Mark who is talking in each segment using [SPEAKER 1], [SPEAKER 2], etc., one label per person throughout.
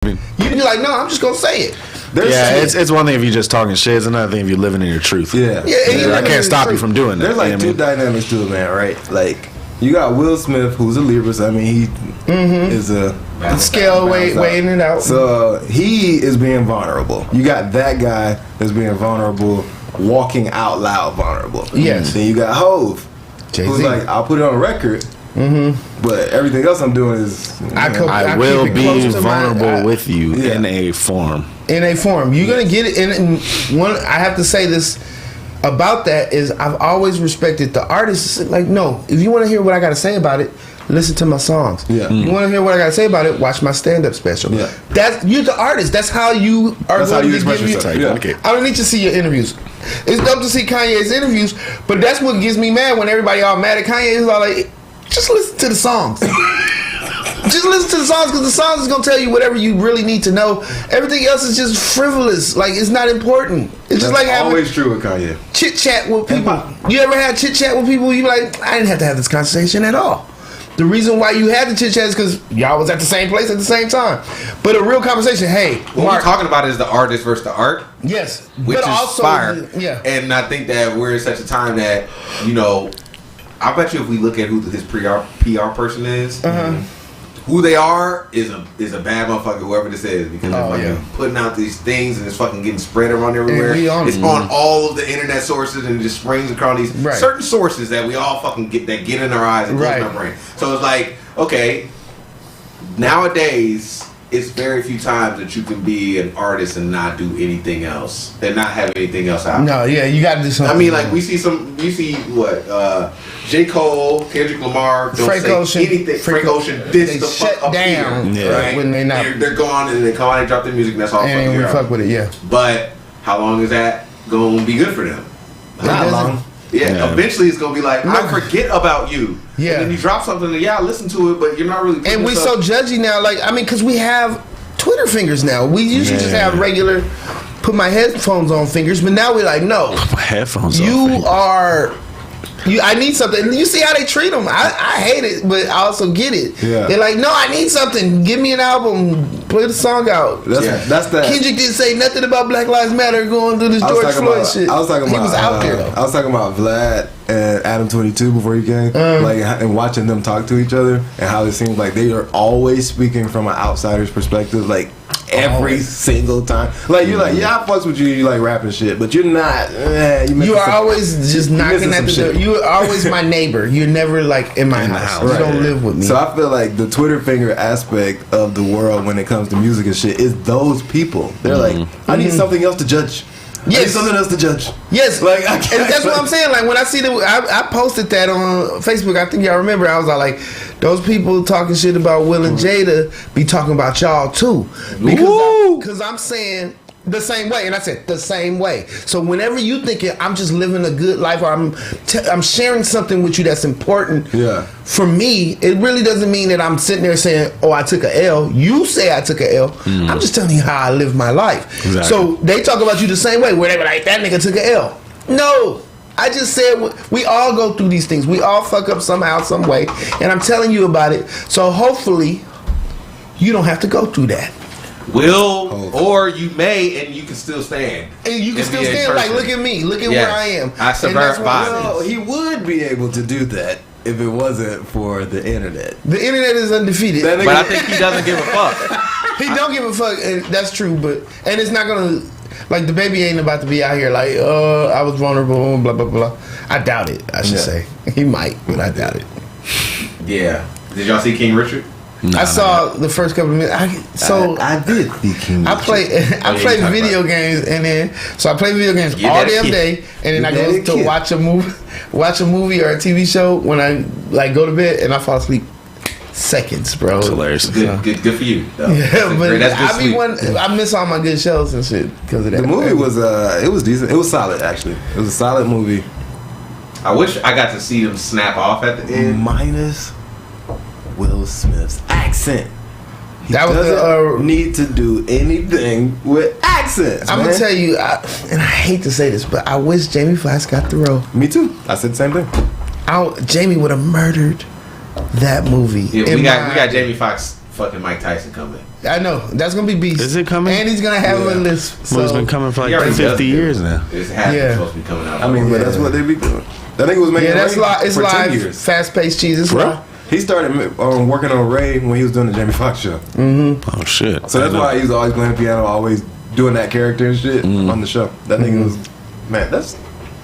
[SPEAKER 1] You'd be like, no, I'm just gonna say it.
[SPEAKER 2] It's one thing if you're just talking shit. It's another thing if you're living in your truth. I can't stop you from doing that.
[SPEAKER 3] There's like two dynamics to it, man. Right? Like you got Will Smith, who's a Libra. So, I mean, he is a
[SPEAKER 1] scale weighing it out.
[SPEAKER 3] So he is being vulnerable. You got that guy that's being vulnerable, walking out loud vulnerable.
[SPEAKER 1] Yes.
[SPEAKER 3] Then you got Hove, who's like, I'll put it on record. But everything else I'm doing is
[SPEAKER 2] I will be vulnerable with you in a form.
[SPEAKER 1] In a form, you're gonna get it. And one, I have to say this about that is I've always respected the artists. Like, no, if you want to hear what I got to say about it, listen to my songs. You want to hear what I got to say about it, watch my stand-up special. That's you're the artist. That's how you are. That's going to give you. I don't need to see your interviews. It's dope to see Kanye's interviews, but that's what gets me mad when everybody all mad at Kanye. Is all like, just listen to the songs. Just listen to the songs, because the songs is gonna tell you whatever you really need to know. Everything else is just frivolous. Like, it's not important. It's just like having
[SPEAKER 3] always true with Kanye.
[SPEAKER 1] Chit chat with people. You ever had chit chat with people? You be like, I didn't have to have this conversation at all. The reason why you had the chit chat is because y'all was at the same place at the same time. But a real conversation, hey,
[SPEAKER 4] what we're talking about is the artist versus the art.
[SPEAKER 1] Yes,
[SPEAKER 4] which
[SPEAKER 1] but
[SPEAKER 4] is
[SPEAKER 1] also
[SPEAKER 4] fire.
[SPEAKER 1] Yeah,
[SPEAKER 4] and I think that we're in such a time that, you know, I bet you if we look at who his PR person is, who they are is a bad motherfucker, whoever this is, because they're fucking putting out these things and it's fucking getting spread around everywhere. It's on all of the internet sources and it just springs across these certain sources that we all fucking get in our eyes and goes in our brain. So it's like, okay, nowadays it's very few times that you can be an artist and not do anything else and not have anything else out.
[SPEAKER 1] No, you got to do something.
[SPEAKER 4] I mean, like we see what J. Cole, Kendrick Lamar, don't
[SPEAKER 1] Frank
[SPEAKER 4] say
[SPEAKER 1] Ocean,
[SPEAKER 4] anything. Frank Ocean, this the
[SPEAKER 1] shut
[SPEAKER 4] fuck up
[SPEAKER 1] down
[SPEAKER 4] here, right?
[SPEAKER 1] when
[SPEAKER 4] they're gone and they come out and drop their music. And that's all.
[SPEAKER 1] And we fuck with it,
[SPEAKER 4] But how long is that gonna be good for them?
[SPEAKER 3] Not long.
[SPEAKER 4] Yeah, eventually it's gonna be like, I forget about you. Yeah, and then you drop something and I listen to it, but you're not really.
[SPEAKER 1] And we so judgy now, like, I mean, because we have Twitter fingers now. We used to just have regular put my headphones on fingers, but now we're like, no,
[SPEAKER 2] headphones.
[SPEAKER 1] I need something. You see how they treat them. I hate it, but I also get it. Yeah. They're like, no, I need something. Give me an album. Play the song out.
[SPEAKER 3] That's that.
[SPEAKER 1] Kendrick didn't say nothing about Black Lives Matter going through this George Floyd shit.
[SPEAKER 3] I was talking about.
[SPEAKER 1] He was out there though.
[SPEAKER 3] I was talking about Vlad and Adam 22 before he came, like, and watching them talk to each other and how it seems like they are always speaking from an outsider's perspective, like. Every single time, like you're like, I fucks with you. You like rapping shit, but you're not.
[SPEAKER 1] You are always just knocking at the door. You are always my neighbor. You're never like in my house. You don't live with me.
[SPEAKER 3] So I feel like the Twitter finger aspect of the world when it comes to music and shit is those people. They're like, I need something else to judge. Yes. I need something else to judge.
[SPEAKER 1] Yes, like and that's what I'm saying. Like when I see I posted that on Facebook. I think y'all remember. I was like, those people talking shit about Will and Jada be talking about y'all too, because I'm saying the same way, and I said the same way. So whenever you thinking I'm just living a good life, or I'm sharing something with you that's important, for me, it really doesn't mean that I'm sitting there saying, oh, I took a L. You say I took a L. I'm just telling you how I live my life. Exactly. So they talk about you the same way, where they were like, that nigga took a L. No, I just said we all go through these things. We all fuck up somehow, some way, and I'm telling you about it. So hopefully, you don't have to go through that.
[SPEAKER 4] Or you may, and you can still stand.
[SPEAKER 1] And you can still stand. Like, look at me. Look at where I am.
[SPEAKER 4] I subvert violence.
[SPEAKER 3] Well, he would be able to do that if it wasn't for the internet.
[SPEAKER 1] The internet is undefeated.
[SPEAKER 4] But I think he doesn't give a fuck.
[SPEAKER 1] He don't give a fuck, and that's true. And it's not gonna, like, the baby ain't about to be out here like, I was vulnerable, blah blah blah. I doubt it. I should say he might, but I doubt it.
[SPEAKER 4] Yeah. Did y'all see King Richard?
[SPEAKER 1] I saw the first couple of minutes. I
[SPEAKER 3] did see King Richard.
[SPEAKER 1] I play video games, and then I play video games all damn day, and then I go to watch a movie or a TV show when I like go to bed, and I fall asleep seconds, bro.
[SPEAKER 2] It's hilarious.
[SPEAKER 4] Good for you.
[SPEAKER 1] Yeah, but I miss all my good shows and shit because of that.
[SPEAKER 3] The movie was it was decent. It was solid, actually. It was a solid movie.
[SPEAKER 4] I wish I got to see them snap off at the end.
[SPEAKER 3] Minus Will Smith's accent. He
[SPEAKER 1] that was
[SPEAKER 3] doesn't need to do anything with accents.
[SPEAKER 1] I'm gonna tell you, and I hate to say this, but I wish Jamie Foxx got the role.
[SPEAKER 3] Me too. I said the same thing.
[SPEAKER 1] Jamie would have murdered that movie.
[SPEAKER 4] Yeah, we got Jamie Foxx fucking Mike Tyson coming.
[SPEAKER 1] I know that's gonna be beast.
[SPEAKER 2] Is it coming?
[SPEAKER 1] And he's gonna have a list. So.
[SPEAKER 2] It's been coming for like 50 years now.
[SPEAKER 4] It's supposed to be coming out.
[SPEAKER 3] I mean, but that's what they be doing. That nigga was making.
[SPEAKER 1] Yeah, that's live. It's
[SPEAKER 3] for 10
[SPEAKER 1] live.
[SPEAKER 3] years.
[SPEAKER 1] Fast-paced cheese. It's live.
[SPEAKER 3] He started working on Ray when he was doing the Jamie Foxx show.
[SPEAKER 2] Oh shit!
[SPEAKER 3] So that's why he was always playing the piano, always doing that character and shit on the show. That nigga was, man, that's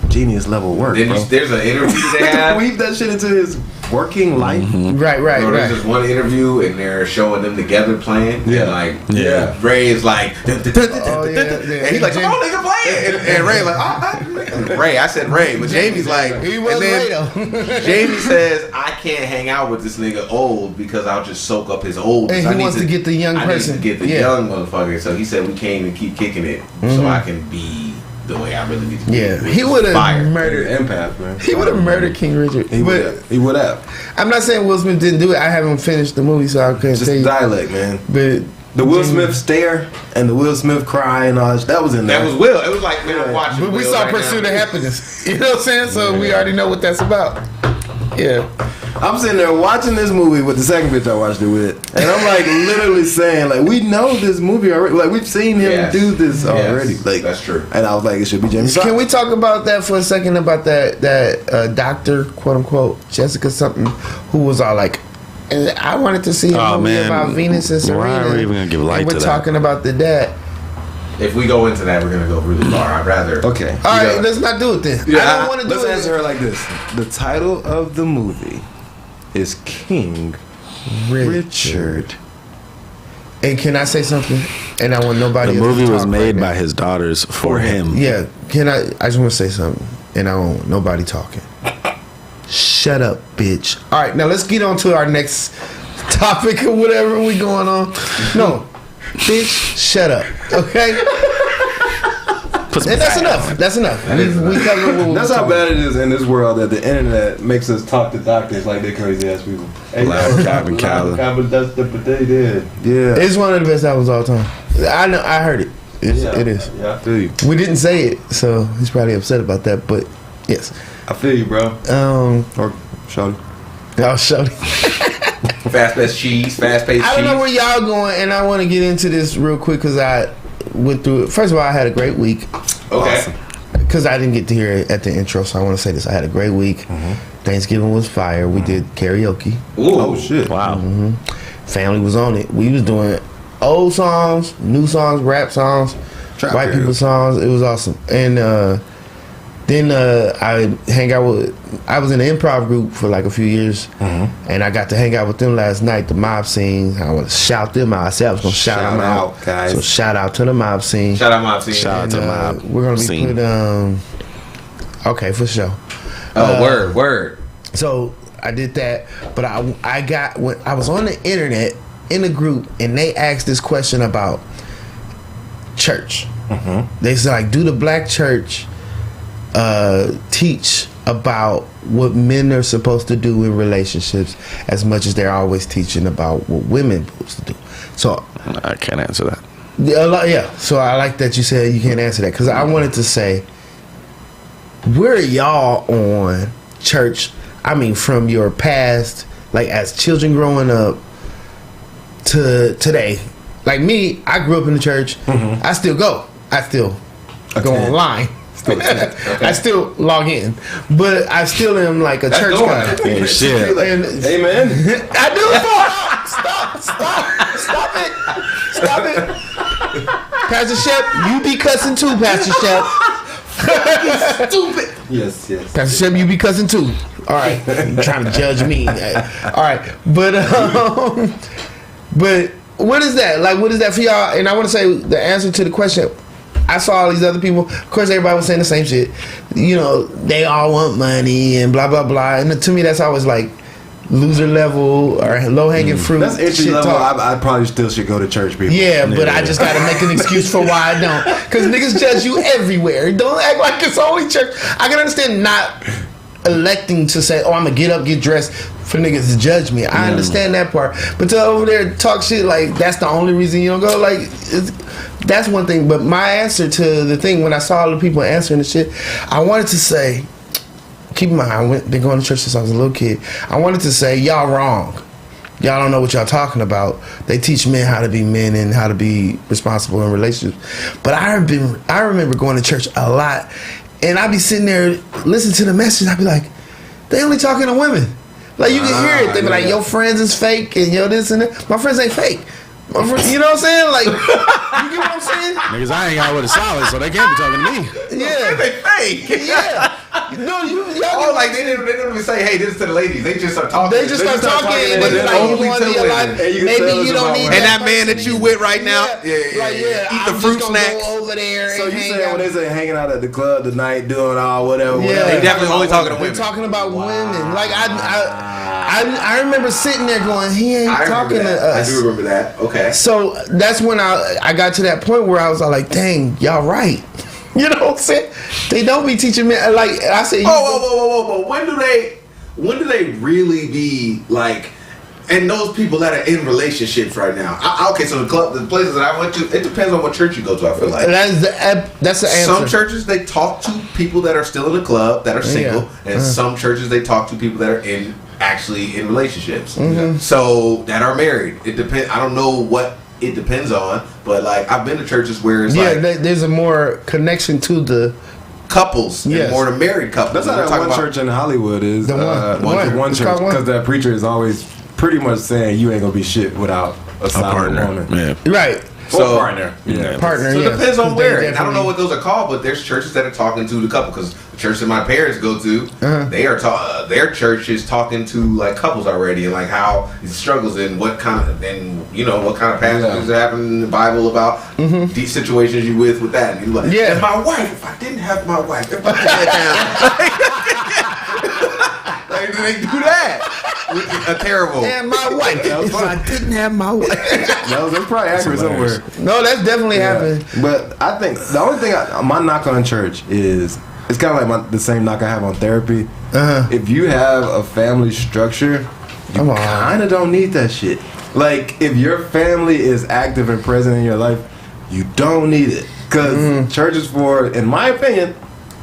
[SPEAKER 3] genius level work.
[SPEAKER 4] Then
[SPEAKER 3] bro.
[SPEAKER 4] There's an interview they have.
[SPEAKER 3] Weave that shit into his working life.
[SPEAKER 1] Right.
[SPEAKER 4] There's this one interview and they're showing them together playing. And Ray is like, and he's like, come on, nigga, play it. And Ray like, Ray, I said Ray, but Jamie's like,
[SPEAKER 1] he was Ray though.
[SPEAKER 4] Jamie says, I can't hang out with this nigga old because I'll just soak up his old.
[SPEAKER 1] And he wants to get the young person.
[SPEAKER 4] I need to get the young motherfucker. So he said, we can't even keep kicking it so I can be the way I really need to be.
[SPEAKER 1] Yeah, he would have murdered
[SPEAKER 3] Empath, man.
[SPEAKER 1] He would have murdered King Richard.
[SPEAKER 3] He would have.
[SPEAKER 1] I'm not saying Will Smith didn't do it. I haven't finished the movie, so I couldn't
[SPEAKER 3] Just
[SPEAKER 1] tell you.
[SPEAKER 3] dialect, man.
[SPEAKER 1] But
[SPEAKER 3] the Will Smith stare and the Will Smith cry and all that was in there.
[SPEAKER 4] That was Will. It was like, man, I'm watching.
[SPEAKER 1] But we
[SPEAKER 4] Will
[SPEAKER 1] saw
[SPEAKER 4] right
[SPEAKER 1] Pursuit
[SPEAKER 4] now.
[SPEAKER 1] of Happiness. You know what I'm saying? So we already know what that's about. Yeah.
[SPEAKER 3] I'm sitting there watching this movie with the second bitch I watched it with, and I'm like literally saying, like, we know this movie already. Like, we've seen him do this already. Like,
[SPEAKER 4] that's true.
[SPEAKER 3] And I was like, it should be Jamie Foxx.
[SPEAKER 1] Can we talk about that for a second? About that doctor, quote unquote, Jessica something, who was all like, I wanted to see a movie about Venus and Serena.
[SPEAKER 2] Why are we even gonna give light
[SPEAKER 1] and
[SPEAKER 2] to
[SPEAKER 1] we're
[SPEAKER 2] that?
[SPEAKER 1] talking about the dad.
[SPEAKER 4] If we go into that, we're gonna go really far. I'd rather.
[SPEAKER 3] Okay.
[SPEAKER 1] All right, let's not do it then.
[SPEAKER 3] Yeah,
[SPEAKER 1] I don't want to do it.
[SPEAKER 3] Let's answer her like this. The title of the movie is King Richard.
[SPEAKER 1] And can I say something? And I want nobody.
[SPEAKER 2] The
[SPEAKER 1] else
[SPEAKER 2] movie
[SPEAKER 1] to
[SPEAKER 2] was
[SPEAKER 1] talk
[SPEAKER 2] made
[SPEAKER 1] right
[SPEAKER 2] by
[SPEAKER 1] now.
[SPEAKER 2] his daughters for him.
[SPEAKER 1] Yeah. Can I just want to say something, and I don't want nobody talking. Shut up, bitch. All right, now let's get on to our next topic or whatever we going on. No, bitch, shut up. Okay. And that's enough. That's enough. We covered what we
[SPEAKER 3] That's how bad it is in this world that the internet makes us talk to doctors like they're crazy ass people.
[SPEAKER 2] Loud cap and Cali.
[SPEAKER 3] That's what they did. Yeah.
[SPEAKER 1] It's one of the best albums of all time. I know. I heard it. It is.
[SPEAKER 3] Yeah, I feel you.
[SPEAKER 1] We didn't say it, so he's probably upset about that. But yes.
[SPEAKER 3] I feel you, bro. Or Shawty.
[SPEAKER 1] I'll show you.
[SPEAKER 4] Fast-paced cheese. Fast-paced cheese.
[SPEAKER 1] I don't know where y'all going, and I want to get into this real quick because I went through it. First of all, I had a great week.
[SPEAKER 4] Okay.
[SPEAKER 1] Awesome. Because I didn't get to hear it at the intro, so I want to say this. I had a great week. Thanksgiving was fire. We did karaoke.
[SPEAKER 4] Ooh.
[SPEAKER 3] Oh shit!
[SPEAKER 2] Wow.
[SPEAKER 1] Family was on it. We was doing old songs, new songs, rap songs, white people songs. It was awesome. And then I hang out with. I was in an improv group for like a few years, and I got to hang out with them last night. The mob scene. I want to shout them out. I said I was gonna shout them out,
[SPEAKER 3] guys.
[SPEAKER 1] So shout out to the mob scene.
[SPEAKER 4] Shout out mob scene.
[SPEAKER 2] Shout out to
[SPEAKER 1] And,
[SPEAKER 2] mob.
[SPEAKER 1] We're gonna be
[SPEAKER 2] scene.
[SPEAKER 1] putting. Okay, for sure.
[SPEAKER 4] Word.
[SPEAKER 1] So I did that, but I got when I was on the internet in a group, and they asked this question about church. They said, like, do the black church teach about what men are supposed to do in relationships as much as they're always teaching about what women are supposed to do? So
[SPEAKER 2] I can't answer that.
[SPEAKER 1] yeah. So I like that you said you can't answer that, because I wanted to say, where are y'all on church? I mean, from your past, like as children growing up to today. Like me, I grew up in the church. I still go. I still go online. I still log in, but I still am like a church guy.
[SPEAKER 2] Yeah, shit.
[SPEAKER 1] And
[SPEAKER 3] Amen.
[SPEAKER 1] I do. Stop it. Pastor Shep, you be cussing too, Pastor Shep. Stupid.
[SPEAKER 3] Yes.
[SPEAKER 1] Pastor Shep, you be cussing too. All right, you're trying to judge me. All right, but what is that? Like, what is that for y'all? And I want to say the answer to the question. I saw all these other people. Of course, everybody was saying the same shit. You know, they all want money and blah blah blah. And to me, that's always like loser level or low hanging fruit.
[SPEAKER 3] That's entry
[SPEAKER 1] shit
[SPEAKER 3] level.
[SPEAKER 1] talk.
[SPEAKER 3] I probably still should go to church, people.
[SPEAKER 1] Yeah, but I just gotta make an excuse for why I don't. Because niggas judge you everywhere. Don't act like it's only church. I can understand not electing to say, oh, I'm gonna get up, get dressed for niggas to judge me. I understand that part. But to over there talk shit like that's the only reason you don't go, like, that's one thing. But my answer to the thing, when I saw all the people answering the shit, I wanted to say, keep in mind, I've been going to church since I was a little kid. I wanted to say, y'all wrong. y'all don't know what y'all talking about. They teach men how to be men and how to be responsible in relationships. But I remember going to church a lot, and I'd be sitting there listening to the message. I'd be like, they only talking to women. Like, you can hear it. They be like, your friends is fake and yo this and that. My friends ain't fake. You know what I'm saying? Like, you get what I'm saying?
[SPEAKER 2] Niggas, I ain't got with a solid, so they can't be talking to me.
[SPEAKER 1] Yeah.
[SPEAKER 4] They fake.
[SPEAKER 1] Yeah. No,
[SPEAKER 4] y'all like they didn't even say, hey, this to the ladies. They just start talking.
[SPEAKER 1] They just start talking and they like, you want to be alive. Maybe you don't need
[SPEAKER 4] and that man that you with right now, eat the fruit snacks.
[SPEAKER 1] Go over there.
[SPEAKER 3] So you saying when they say hanging out at the club tonight, doing all whatever?
[SPEAKER 4] They definitely only talking to women.
[SPEAKER 1] They're talking about women. Like I remember sitting there going, he ain't talking to us.
[SPEAKER 4] I do remember that. Okay.
[SPEAKER 1] So that's when I got to that point where I was like, dang, y'all right. You know what I'm saying? They don't be teaching me, like I said.
[SPEAKER 4] Whoa. When do they really be like? And those people that are in relationships right now. Okay, so the places that I went to, it depends on what church you go to. I feel like
[SPEAKER 1] that's the answer.
[SPEAKER 4] Some churches they talk to people that are still in the club that are single, and some churches they talk to people that are actually in relationships.
[SPEAKER 1] Mm-hmm.
[SPEAKER 4] So that are married. It depends. I don't know what it depends on, but like I've been to churches where it's
[SPEAKER 1] there's a more connection to the
[SPEAKER 4] couples, and more to married couples.
[SPEAKER 3] That's how that one church in Hollywood is.
[SPEAKER 1] The
[SPEAKER 3] one church, because that preacher is always pretty much saying you ain't gonna be shit without a
[SPEAKER 2] partner.
[SPEAKER 3] woman.
[SPEAKER 2] Yeah.
[SPEAKER 1] Right.
[SPEAKER 3] So partner.
[SPEAKER 1] Yeah. Partner.
[SPEAKER 4] So it depends on where. And I don't know what those are called, but there's churches that are talking to the couple, because the church that my parents go to, they are their church is talking to like couples already, and like how these struggles and what kind of passages happen in the Bible about these situations you with that. And you're like, and my wife, if I didn't have my wife, if I like, they do that. A terrible.
[SPEAKER 1] And my wife. If I didn't have my wife.
[SPEAKER 3] That's probably accurate somewhere.
[SPEAKER 1] No, that's definitely happened.
[SPEAKER 3] But I think the only thing my knock on church is, it's kind of like the same knock I have on therapy. If you have a family structure, you kind of don't need that shit. Like, if your family is active and present in your life, you don't need it. Because church is for, in my opinion,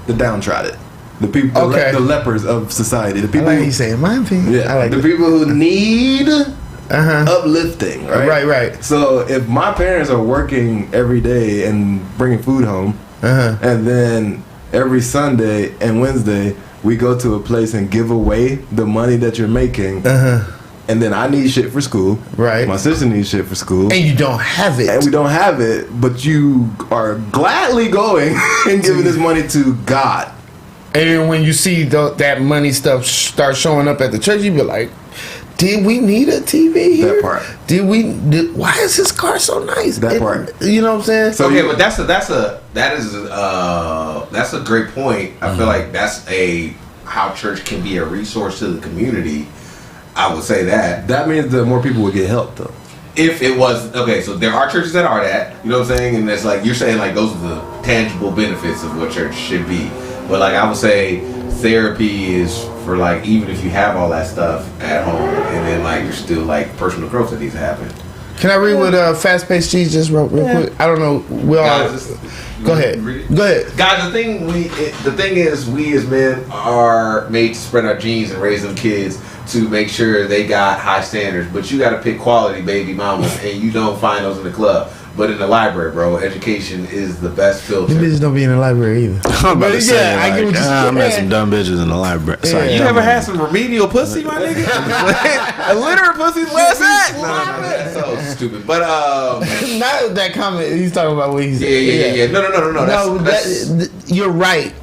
[SPEAKER 3] the downtrodden. The people, the lepers of society. The people.
[SPEAKER 1] I like you saying my opinion.
[SPEAKER 3] Yeah,
[SPEAKER 1] I like
[SPEAKER 3] the people who need uplifting. Right. So if my parents are working every day and bringing food home, and then every Sunday and Wednesday we go to a place and give away the money that you're making, and then I need shit for school. Right. My sister needs shit for school,
[SPEAKER 1] and you don't have it.
[SPEAKER 3] And we don't have it, but you are gladly going and giving this money to God.
[SPEAKER 1] And then when you see that money stuff start showing up at the church, you be like, did we need a TV here?
[SPEAKER 3] That part.
[SPEAKER 1] Why is his car so nice?
[SPEAKER 3] That part.
[SPEAKER 1] You know what I'm saying?
[SPEAKER 4] So but that's a great point. I feel like that's how church can be a resource to the community. I would say that.
[SPEAKER 3] That means that more people would get help, though.
[SPEAKER 4] If it was so there are churches that are that. You know what I'm saying? And that's like you're saying, like those are the tangible benefits of what church should be. But like I would say, therapy is for like, even if you have all that stuff at home, and then like you're still like personal growth that needs to happen.
[SPEAKER 1] Can I read what Fast Paced Cheese just wrote real quick? I don't know. Go ahead.
[SPEAKER 4] Guys, the thing is, we as men are made to spread our genes and raise them kids to make sure they got high standards. But you got to pick quality baby mamas, and you don't find those in the club. But in the library, bro, education is the best filter.
[SPEAKER 1] You bitches don't be in the library either.
[SPEAKER 2] I'm about to say, I get what you're saying. I met some dumb bitches in the library.
[SPEAKER 4] Yeah. You ever had some remedial pussy, my nigga? Illiterate pussy, where's that? No, that's so stupid. But
[SPEAKER 1] not that comment. He's talking about what he's
[SPEAKER 4] saying. Yeah. No. That's
[SPEAKER 1] you're right.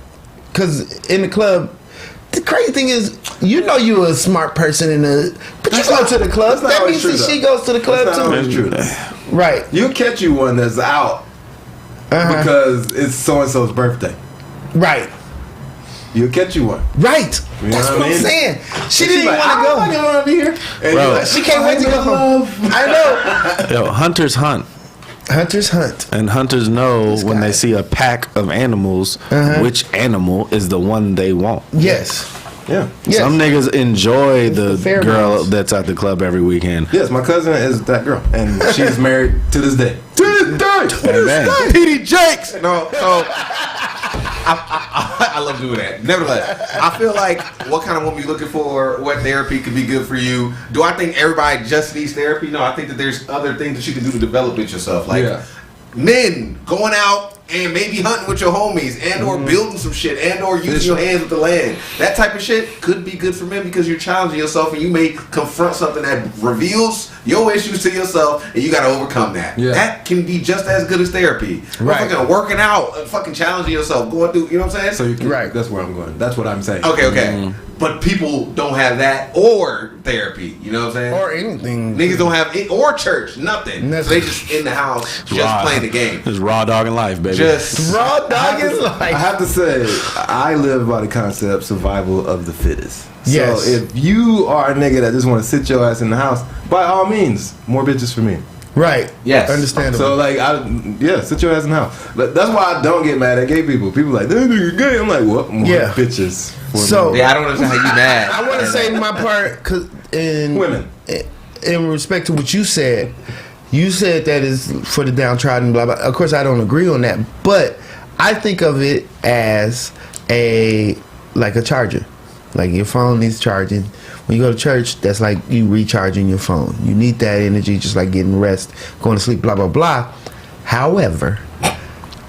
[SPEAKER 1] Because in the club, the crazy thing is, you know you a smart person but you go to the club. That means that she goes to the club too.
[SPEAKER 3] That's true.
[SPEAKER 1] Right.
[SPEAKER 3] You'll catch you one that's out because it's so and so's birthday.
[SPEAKER 1] Right.
[SPEAKER 3] You'll catch you one.
[SPEAKER 1] Right.
[SPEAKER 3] You know
[SPEAKER 1] that's what I'm saying. She didn't want to go.
[SPEAKER 3] I want to be here.
[SPEAKER 2] Bro,
[SPEAKER 1] she can't wait to go home. I know.
[SPEAKER 2] Yo, hunters hunt.
[SPEAKER 1] Hunters hunt.
[SPEAKER 2] And hunters know when they see a pack of animals, which animal is the one they want.
[SPEAKER 1] Yes.
[SPEAKER 3] Yeah.
[SPEAKER 1] Yes.
[SPEAKER 2] Some niggas enjoy the girl that's at the club every weekend.
[SPEAKER 3] Yes, my cousin is that girl, and she's married to this day. To this day.
[SPEAKER 4] PD Jakes. No. I love doing that. Nevertheless, I feel like what kind of woman you looking for, what therapy could be good for you. Do I think everybody just needs therapy? No, I think that there's other things that you can do to develop it yourself. Like men going out and maybe hunting with your homies and or building some shit and or using your hands with the land. That type of shit could be good for men because you're challenging yourself and you may confront something that reveals your issues to yourself and you got to overcome that. That can be just as good as therapy. Fucking working out, fucking challenging yourself, going through, you know what I'm saying?
[SPEAKER 3] So you can, that's where I'm going. That's what I'm saying.
[SPEAKER 4] Okay. But people don't have that or therapy, you know what I'm saying?
[SPEAKER 1] Or anything.
[SPEAKER 4] Niggas don't have it or church, nothing. So they just in the house, just playing the game.
[SPEAKER 2] It's raw dog in life, baby.
[SPEAKER 4] Just
[SPEAKER 1] raw dog in life.
[SPEAKER 3] I have to say, I live by the concept survival of the fittest.
[SPEAKER 1] Yes.
[SPEAKER 3] So if you are a nigga that just want to sit your ass in the house, by all means, more bitches for me.
[SPEAKER 1] Right.
[SPEAKER 4] Yes.
[SPEAKER 1] Understandable.
[SPEAKER 3] So like, sit your ass in the house. But that's why I don't get mad at gay people. People like, that nigga gay. I'm like, what? More bitches.
[SPEAKER 1] So
[SPEAKER 4] I don't understand how you mad.
[SPEAKER 1] I want to say my part, cause
[SPEAKER 3] women.
[SPEAKER 1] In respect to what you said that is for the downtrodden. Blah blah. Of course, I don't agree on that, but I think of it as like a charger. Like your phone needs charging. When you go to church, that's like you recharging your phone. You need that energy, just like getting rest, going to sleep, blah, blah, blah. However,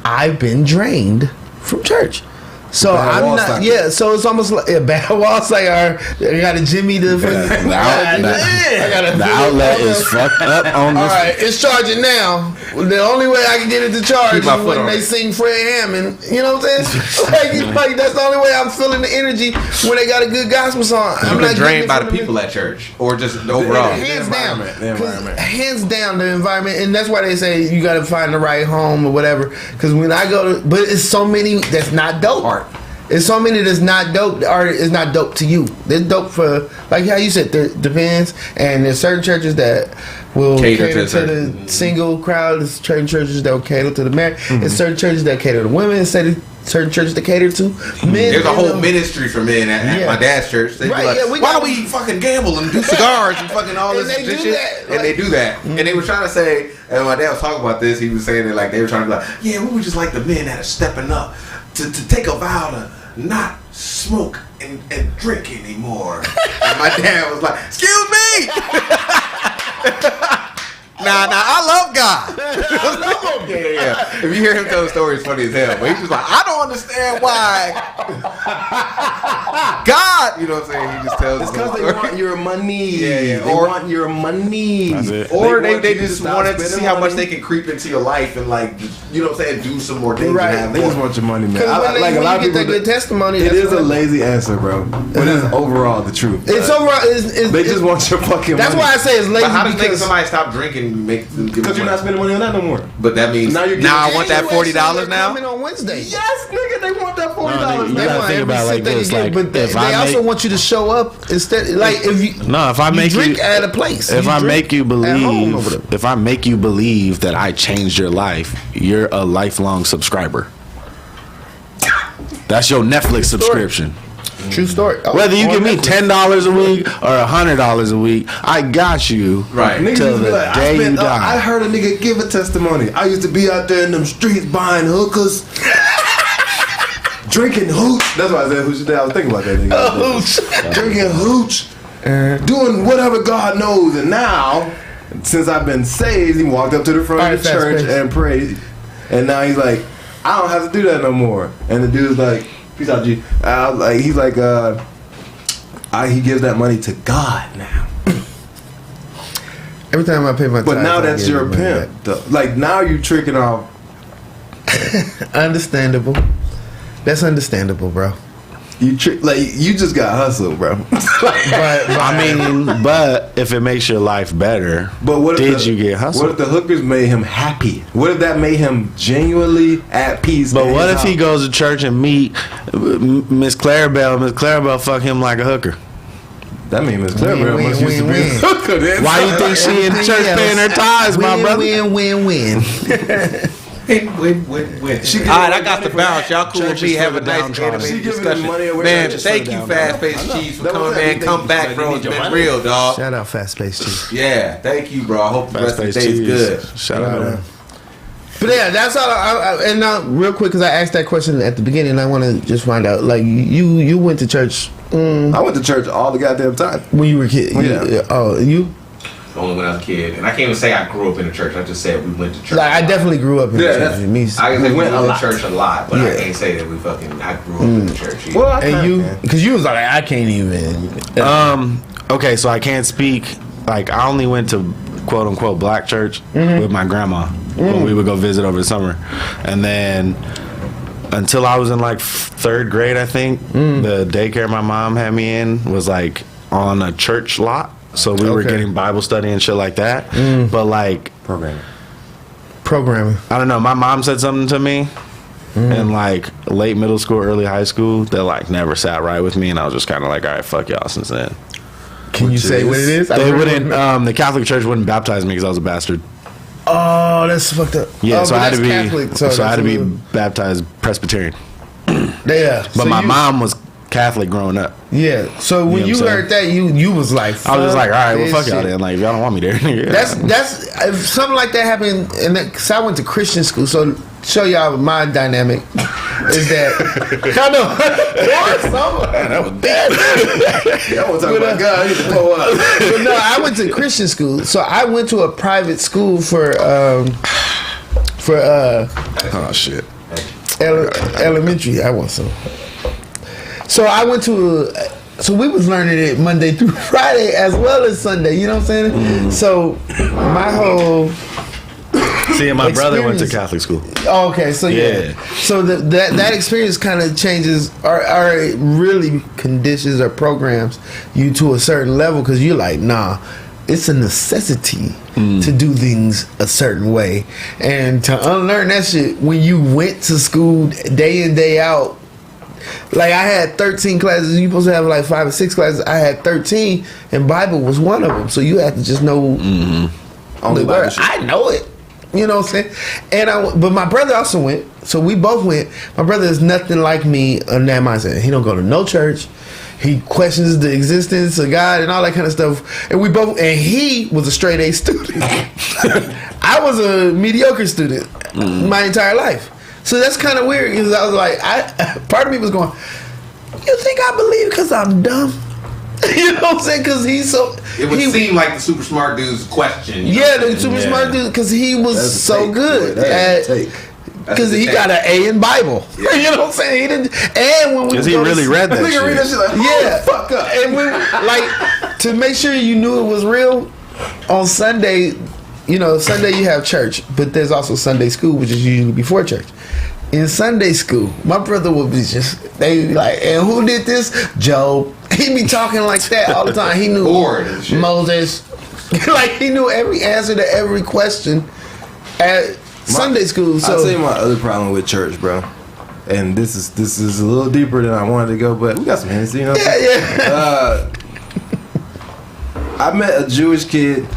[SPEAKER 1] I've been drained from church. So I'm not, so it's almost like a bad wall sucker. I got a Jimmy to fucking.
[SPEAKER 2] The outlet is fucked up on this.
[SPEAKER 1] Alright, it's charging now. The only way I can get it to charge is when they sing Fred Hammond. You know what I'm saying? like that's the only way I'm feeling the energy when they got a good gospel song.
[SPEAKER 4] I'm not drained by the people at church or just overall.
[SPEAKER 1] Hands down.
[SPEAKER 3] The environment.
[SPEAKER 1] Hands down the environment. And that's why they say you got to find the right home or whatever. Because when I go to, but it's so many that's not dope. It's so many that's not dope. Art is not dope to you. It's dope for, like how you said, it depends. And there's certain churches that will cater to the single crowd. There's certain churches that will cater to the married. There's certain churches that cater to women. Instead of certain churches that cater to men.
[SPEAKER 4] There's a whole ministry for men at my dad's church. They be like, why don't we fucking gamble and do cigars and fucking all this shit? And they do that. And they were trying to say, and my dad was talking about this, he was saying that like they were trying to be like, yeah, we were just like the men that are stepping up to take a vow to not smoke and drink anymore. And my dad was like, excuse me. Nah, I love God. I love him. Yeah. If you hear him tell the story, it's funny as hell. But he's just like, I don't understand why God, you know what I'm saying? He just tells us.
[SPEAKER 3] It's because they want your money.
[SPEAKER 4] They
[SPEAKER 3] want your money.
[SPEAKER 2] That's it.
[SPEAKER 4] Or they just wanted to see how much they can creep into your life and like, you know what I'm saying, do some more things.
[SPEAKER 1] Right.
[SPEAKER 3] They just want your money, man.
[SPEAKER 1] Like a lot of people get that good testimony.
[SPEAKER 3] It is a lazy answer, bro. But it's overall the truth.
[SPEAKER 1] It's overall.
[SPEAKER 3] They just want your fucking money.
[SPEAKER 1] That's why I say it's lazy.
[SPEAKER 4] But how does making somebody stop drinking make them give
[SPEAKER 3] because you're not spending money on that no more.
[SPEAKER 4] But that means now I want that $40 now.
[SPEAKER 1] Coming on Wednesday.
[SPEAKER 3] Yes, nigga, they want that $40.
[SPEAKER 2] You gotta think about it like this. Like,
[SPEAKER 1] but they also want you to show up instead. Like if I make you drink at a place.
[SPEAKER 2] If I make you believe, that I changed your life, you're a lifelong subscriber. That's your Netflix subscription.
[SPEAKER 1] True story.
[SPEAKER 2] Whether you give me $10 a week or $100 a week, I got you till the day you die.
[SPEAKER 3] I heard a nigga give a testimony. I used to be out there in them streets buying hookers, drinking hooch. That's why I said hooch today. I was thinking about that nigga. Drinking hooch, doing whatever God knows. And now, since I've been saved, he walked up to the front of the church and prayed. And now he's like, I don't have to do that no more. And the dude's like, peace out, G. He's like, he gives that money to God now.
[SPEAKER 1] Every time I pay my tithes,
[SPEAKER 3] but now that's your pimp. Like now you tricking off.
[SPEAKER 1] Understandable. That's understandable, bro.
[SPEAKER 3] You just got hustled, bro.
[SPEAKER 2] but if it makes your life better,
[SPEAKER 3] but what if
[SPEAKER 2] you get hustled?
[SPEAKER 3] What if the hookers made him happy? What if that made him genuinely at peace?
[SPEAKER 2] But what if he goes to church and meet Miss Clarabelle? Miss Clarabelle fuck him like a hooker.
[SPEAKER 3] That means Miss Clarabelle must used to be a hooker. Then.
[SPEAKER 2] Why you think she in church paying her tithes, my brother?
[SPEAKER 1] Win.
[SPEAKER 4] Win. Alright, I got to bounce. Y'all cool with me. Have a nice animated discussion. Man, thank you, Fast Paced Cheese, for coming, man. Come back, bro. It's been real, dog.
[SPEAKER 1] Shout out Fast Paced Cheese.
[SPEAKER 4] Yeah, thank you, bro. I hope the rest of the day is good.
[SPEAKER 2] Shout out.
[SPEAKER 1] But yeah, that's all. And now, real quick, because I asked that question at the beginning, I want to just find out. Like, you went to church.
[SPEAKER 3] I went to church all the goddamn time
[SPEAKER 1] When you were a kid.
[SPEAKER 3] Yeah.
[SPEAKER 1] You?
[SPEAKER 4] Only when I was a kid, and I can't even say I grew up in the church. I just said we went to church.
[SPEAKER 1] Like, I definitely grew up in the church.
[SPEAKER 4] I
[SPEAKER 3] We
[SPEAKER 4] went
[SPEAKER 3] went
[SPEAKER 4] to
[SPEAKER 3] a lot.
[SPEAKER 4] church a lot, but I
[SPEAKER 1] Yeah.
[SPEAKER 4] can't say that I grew up in the church. Either.
[SPEAKER 3] well I
[SPEAKER 1] And
[SPEAKER 3] kinda
[SPEAKER 1] you?
[SPEAKER 3] can.
[SPEAKER 1] Because you was like, I can't even.
[SPEAKER 2] Okay, so I can't speak. Like, I only went to quote unquote black church with my grandma when we would go visit over the summer, and then until I was in like third grade, I think the daycare my mom had me in was like on a church lot, so we were getting Bible study and shit like that. But like
[SPEAKER 1] Programming.
[SPEAKER 2] I don't know. My mom said something to me in like late middle school, early high school that like never sat right with me, and I was just kind of like, all right, fuck y'all. Since then,
[SPEAKER 1] Can you say what it is?
[SPEAKER 2] they wouldn't. The Catholic Church wouldn't baptize me because I was a bastard.
[SPEAKER 1] Oh, that's fucked up.
[SPEAKER 2] Yeah,
[SPEAKER 1] Oh,
[SPEAKER 2] so
[SPEAKER 1] but
[SPEAKER 2] I had
[SPEAKER 1] that's
[SPEAKER 2] to be.
[SPEAKER 1] Catholic,
[SPEAKER 2] so I had to be
[SPEAKER 1] that's a little-
[SPEAKER 2] baptized Presbyterian.
[SPEAKER 1] Yeah.
[SPEAKER 2] But
[SPEAKER 1] so
[SPEAKER 2] my
[SPEAKER 1] you-
[SPEAKER 2] mom was Catholic growing up.
[SPEAKER 1] Yeah. So when
[SPEAKER 2] You know
[SPEAKER 1] you
[SPEAKER 2] what I'm
[SPEAKER 1] heard that, you was like,
[SPEAKER 2] I was just like, all right, well,
[SPEAKER 1] this
[SPEAKER 2] fuck y'all
[SPEAKER 1] shit.
[SPEAKER 2] then. Like, if y'all don't want me there. Yeah.
[SPEAKER 1] That's if something like that happened, and because I went to Christian school, so show y'all my dynamic is that I know that was bad.
[SPEAKER 3] I want to talk about God. I need to blow up.
[SPEAKER 1] But no, I went to Christian school, so I went to a private school for
[SPEAKER 2] oh shit.
[SPEAKER 1] elementary. I want some. So I went to. So we was learning it Monday through Friday as well as Sunday. You know what I'm saying? So my whole.
[SPEAKER 2] See, and my brother went to
[SPEAKER 1] Experience.
[SPEAKER 2] Catholic school.
[SPEAKER 1] Oh, okay, so yeah. So that experience kind of changes or it really conditions or programs you to a certain level because you're like, nah, it's a necessity to do things a certain way. And to unlearn that shit when you went to school day in, day out. Like I had 13 classes, you supposed to have like 5 or 6 classes. I had 13 and Bible was one of them. So you had to just know
[SPEAKER 3] Only
[SPEAKER 1] the
[SPEAKER 3] Bible
[SPEAKER 1] word.
[SPEAKER 3] shit.
[SPEAKER 1] I know it. You know what I'm saying? And but my brother also went, so we both went. My brother is nothing like me on that mindset. He don't go to no church. He questions the existence of God and all that kind of stuff. And we both, and he was a straight A student. I was a mediocre student my entire life. So that's kind of weird because I was like, part of me was going, you think I believe because I'm dumb? You know what I'm saying? Because he's so.
[SPEAKER 4] It would seem like the super smart dude's question. You know
[SPEAKER 1] Yeah,
[SPEAKER 4] what I'm
[SPEAKER 1] the super
[SPEAKER 4] saying?
[SPEAKER 1] smart dude, because he was
[SPEAKER 3] That's a
[SPEAKER 1] so
[SPEAKER 3] take,
[SPEAKER 1] good
[SPEAKER 3] boy. That's a
[SPEAKER 1] at.
[SPEAKER 3] take.
[SPEAKER 1] Because he got an A in Bible. You know what I'm saying? He didn't. And when we
[SPEAKER 2] Because he
[SPEAKER 1] go to
[SPEAKER 2] really
[SPEAKER 1] s-
[SPEAKER 2] read that
[SPEAKER 3] Nigga
[SPEAKER 2] shit.
[SPEAKER 3] read that shit like,
[SPEAKER 1] Yeah,
[SPEAKER 3] fuck up.
[SPEAKER 1] And when like to make sure you knew it was real on Sunday. You know, Sunday you have church, but there's also Sunday school, which is usually before church. In Sunday school, my brother would be they be like, and who did this? Job. He'd be talking like that all the time. He knew
[SPEAKER 4] Bored and shit.
[SPEAKER 1] Moses. Like he knew every answer to every question at Sunday school. So
[SPEAKER 3] I'll tell you my other problem with church, bro. And this is a little deeper than I wanted to go, but we got some Hennessy, you know?
[SPEAKER 1] yeah.
[SPEAKER 3] I met a Jewish kid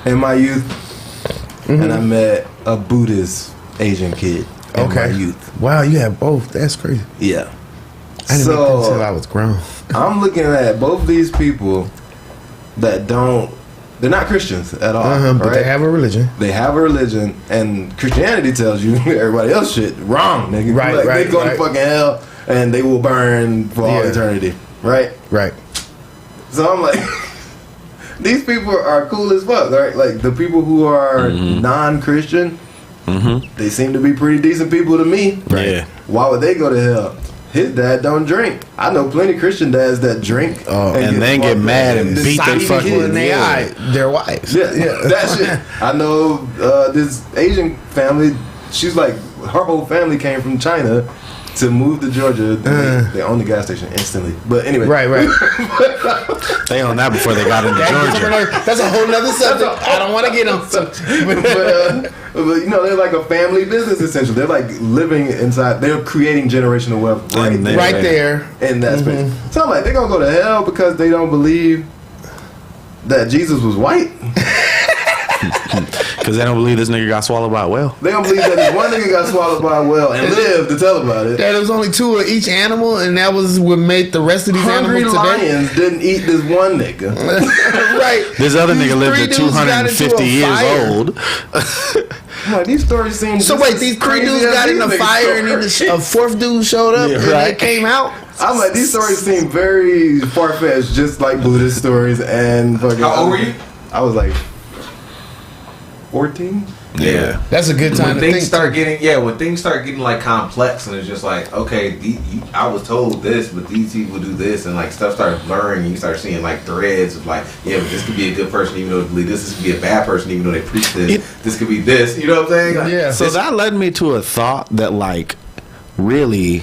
[SPEAKER 3] in my youth, and I met a Buddhist Asian kid in my youth.
[SPEAKER 1] Wow, you have both. That's crazy.
[SPEAKER 3] Yeah.
[SPEAKER 1] I didn't meet them until I was grown.
[SPEAKER 3] I'm looking at both these people that they're not Christians at all.
[SPEAKER 1] But
[SPEAKER 3] right?
[SPEAKER 1] they have a religion.
[SPEAKER 3] They have a religion, and Christianity tells you everybody else shit wrong, nigga.
[SPEAKER 1] Right,
[SPEAKER 3] Like,
[SPEAKER 1] right,
[SPEAKER 3] they go
[SPEAKER 1] right.
[SPEAKER 3] to fucking hell, and they will burn for all
[SPEAKER 1] Yeah.
[SPEAKER 3] eternity, right?
[SPEAKER 1] Right.
[SPEAKER 3] So I'm like, these people are cool as fuck, right? Like the people who are non-Christian, they seem to be pretty decent people to me.
[SPEAKER 2] Yeah.
[SPEAKER 3] Why would they go to hell? His dad don't drink. I know plenty of Christian dads that drink
[SPEAKER 2] and then get
[SPEAKER 3] fucked
[SPEAKER 2] mad
[SPEAKER 3] up
[SPEAKER 2] and
[SPEAKER 3] just
[SPEAKER 2] beat their
[SPEAKER 3] beating
[SPEAKER 2] fucking-
[SPEAKER 3] kids.
[SPEAKER 1] in their eye, their wives.
[SPEAKER 3] Yeah, that shit. I know this Asian family. She's like, her whole family came from China to move to Georgia. They own the gas station instantly. But anyway,
[SPEAKER 1] Right.
[SPEAKER 2] They owned that before they got into Georgia.
[SPEAKER 1] That's a whole nother subject. I don't want to get on.
[SPEAKER 3] but you know, they're like a family business essentially. They're like living inside. They're creating generational wealth right
[SPEAKER 2] And
[SPEAKER 3] there,
[SPEAKER 1] Right there.
[SPEAKER 3] in that space. So I'm like, they're gonna go to hell because they don't believe that Jesus was white.
[SPEAKER 2] Because they don't believe this nigga got swallowed by a whale.
[SPEAKER 3] They don't believe that this one nigga got swallowed by a whale and lived to tell about it.
[SPEAKER 1] That there was only 2 of each animal, and that was what made the rest of these
[SPEAKER 3] Hungry
[SPEAKER 1] animals today.
[SPEAKER 3] lions didn't eat this one nigga.
[SPEAKER 1] Right.
[SPEAKER 2] This other
[SPEAKER 1] These
[SPEAKER 2] nigga lived
[SPEAKER 1] 3
[SPEAKER 2] to
[SPEAKER 1] dudes got into
[SPEAKER 2] 250
[SPEAKER 1] a
[SPEAKER 2] years
[SPEAKER 1] fire.
[SPEAKER 2] old.
[SPEAKER 3] I'm like, these stories seem
[SPEAKER 1] So
[SPEAKER 3] just
[SPEAKER 1] wait,
[SPEAKER 3] as
[SPEAKER 1] these 3
[SPEAKER 3] crazy
[SPEAKER 1] dudes
[SPEAKER 3] as
[SPEAKER 1] got in
[SPEAKER 3] these
[SPEAKER 1] a
[SPEAKER 3] niggas
[SPEAKER 1] fire, and then
[SPEAKER 3] stories.
[SPEAKER 1] a 4th dude showed up,
[SPEAKER 2] Yeah,
[SPEAKER 1] and
[SPEAKER 2] right.
[SPEAKER 1] they came out.
[SPEAKER 3] I'm like, these stories seem very far-fetched, just like Buddhist stories and fucking.
[SPEAKER 4] How old were you?
[SPEAKER 3] I was like 14.
[SPEAKER 2] Yeah.
[SPEAKER 1] That's a good time
[SPEAKER 4] When
[SPEAKER 1] to
[SPEAKER 4] things
[SPEAKER 1] think.
[SPEAKER 4] start getting like complex, and it's just like, okay, I was told this, but these people do this, and like stuff starts blurring, and you start seeing like threads of like, yeah, but this could be a good person even though they believe this. This could be a bad person even though they preach this. This could be this. You know what I'm saying? Like,
[SPEAKER 1] Yeah.
[SPEAKER 2] So that led me to a thought that, like, really,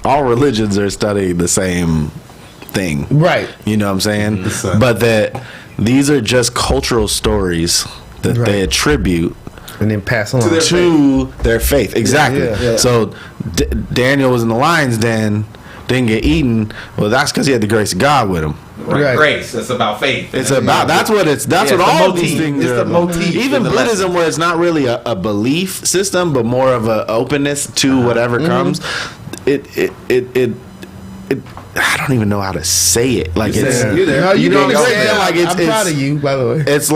[SPEAKER 2] all religions are studying the same thing.
[SPEAKER 1] Right.
[SPEAKER 2] You know what I'm saying?
[SPEAKER 3] Mm-hmm.
[SPEAKER 2] But that these are just cultural stories that
[SPEAKER 1] Right.
[SPEAKER 2] they attribute
[SPEAKER 1] And then pass on.
[SPEAKER 2] to their faith. Exactly.
[SPEAKER 1] Yeah.
[SPEAKER 2] So Daniel was in the lion's den, didn't get eaten. Well, that's because he had the grace of God with him.
[SPEAKER 1] Right.
[SPEAKER 4] Grace. It's about faith.
[SPEAKER 2] It's about that's what
[SPEAKER 4] it's
[SPEAKER 2] what
[SPEAKER 4] the
[SPEAKER 2] all
[SPEAKER 4] motif.
[SPEAKER 2] these things
[SPEAKER 4] It's
[SPEAKER 2] are
[SPEAKER 4] the
[SPEAKER 2] about.
[SPEAKER 4] motif
[SPEAKER 2] Even
[SPEAKER 4] in the
[SPEAKER 2] Buddhism,
[SPEAKER 4] lesson.
[SPEAKER 2] where it's not really a belief system, but more of a openness to whatever comes. It I don't even know how to say it. Like it's
[SPEAKER 3] You're there.
[SPEAKER 1] No, you
[SPEAKER 2] know
[SPEAKER 1] doing
[SPEAKER 2] what I'm
[SPEAKER 1] great.
[SPEAKER 2] saying? Like,
[SPEAKER 1] I'm proud of you, by the way.
[SPEAKER 2] it's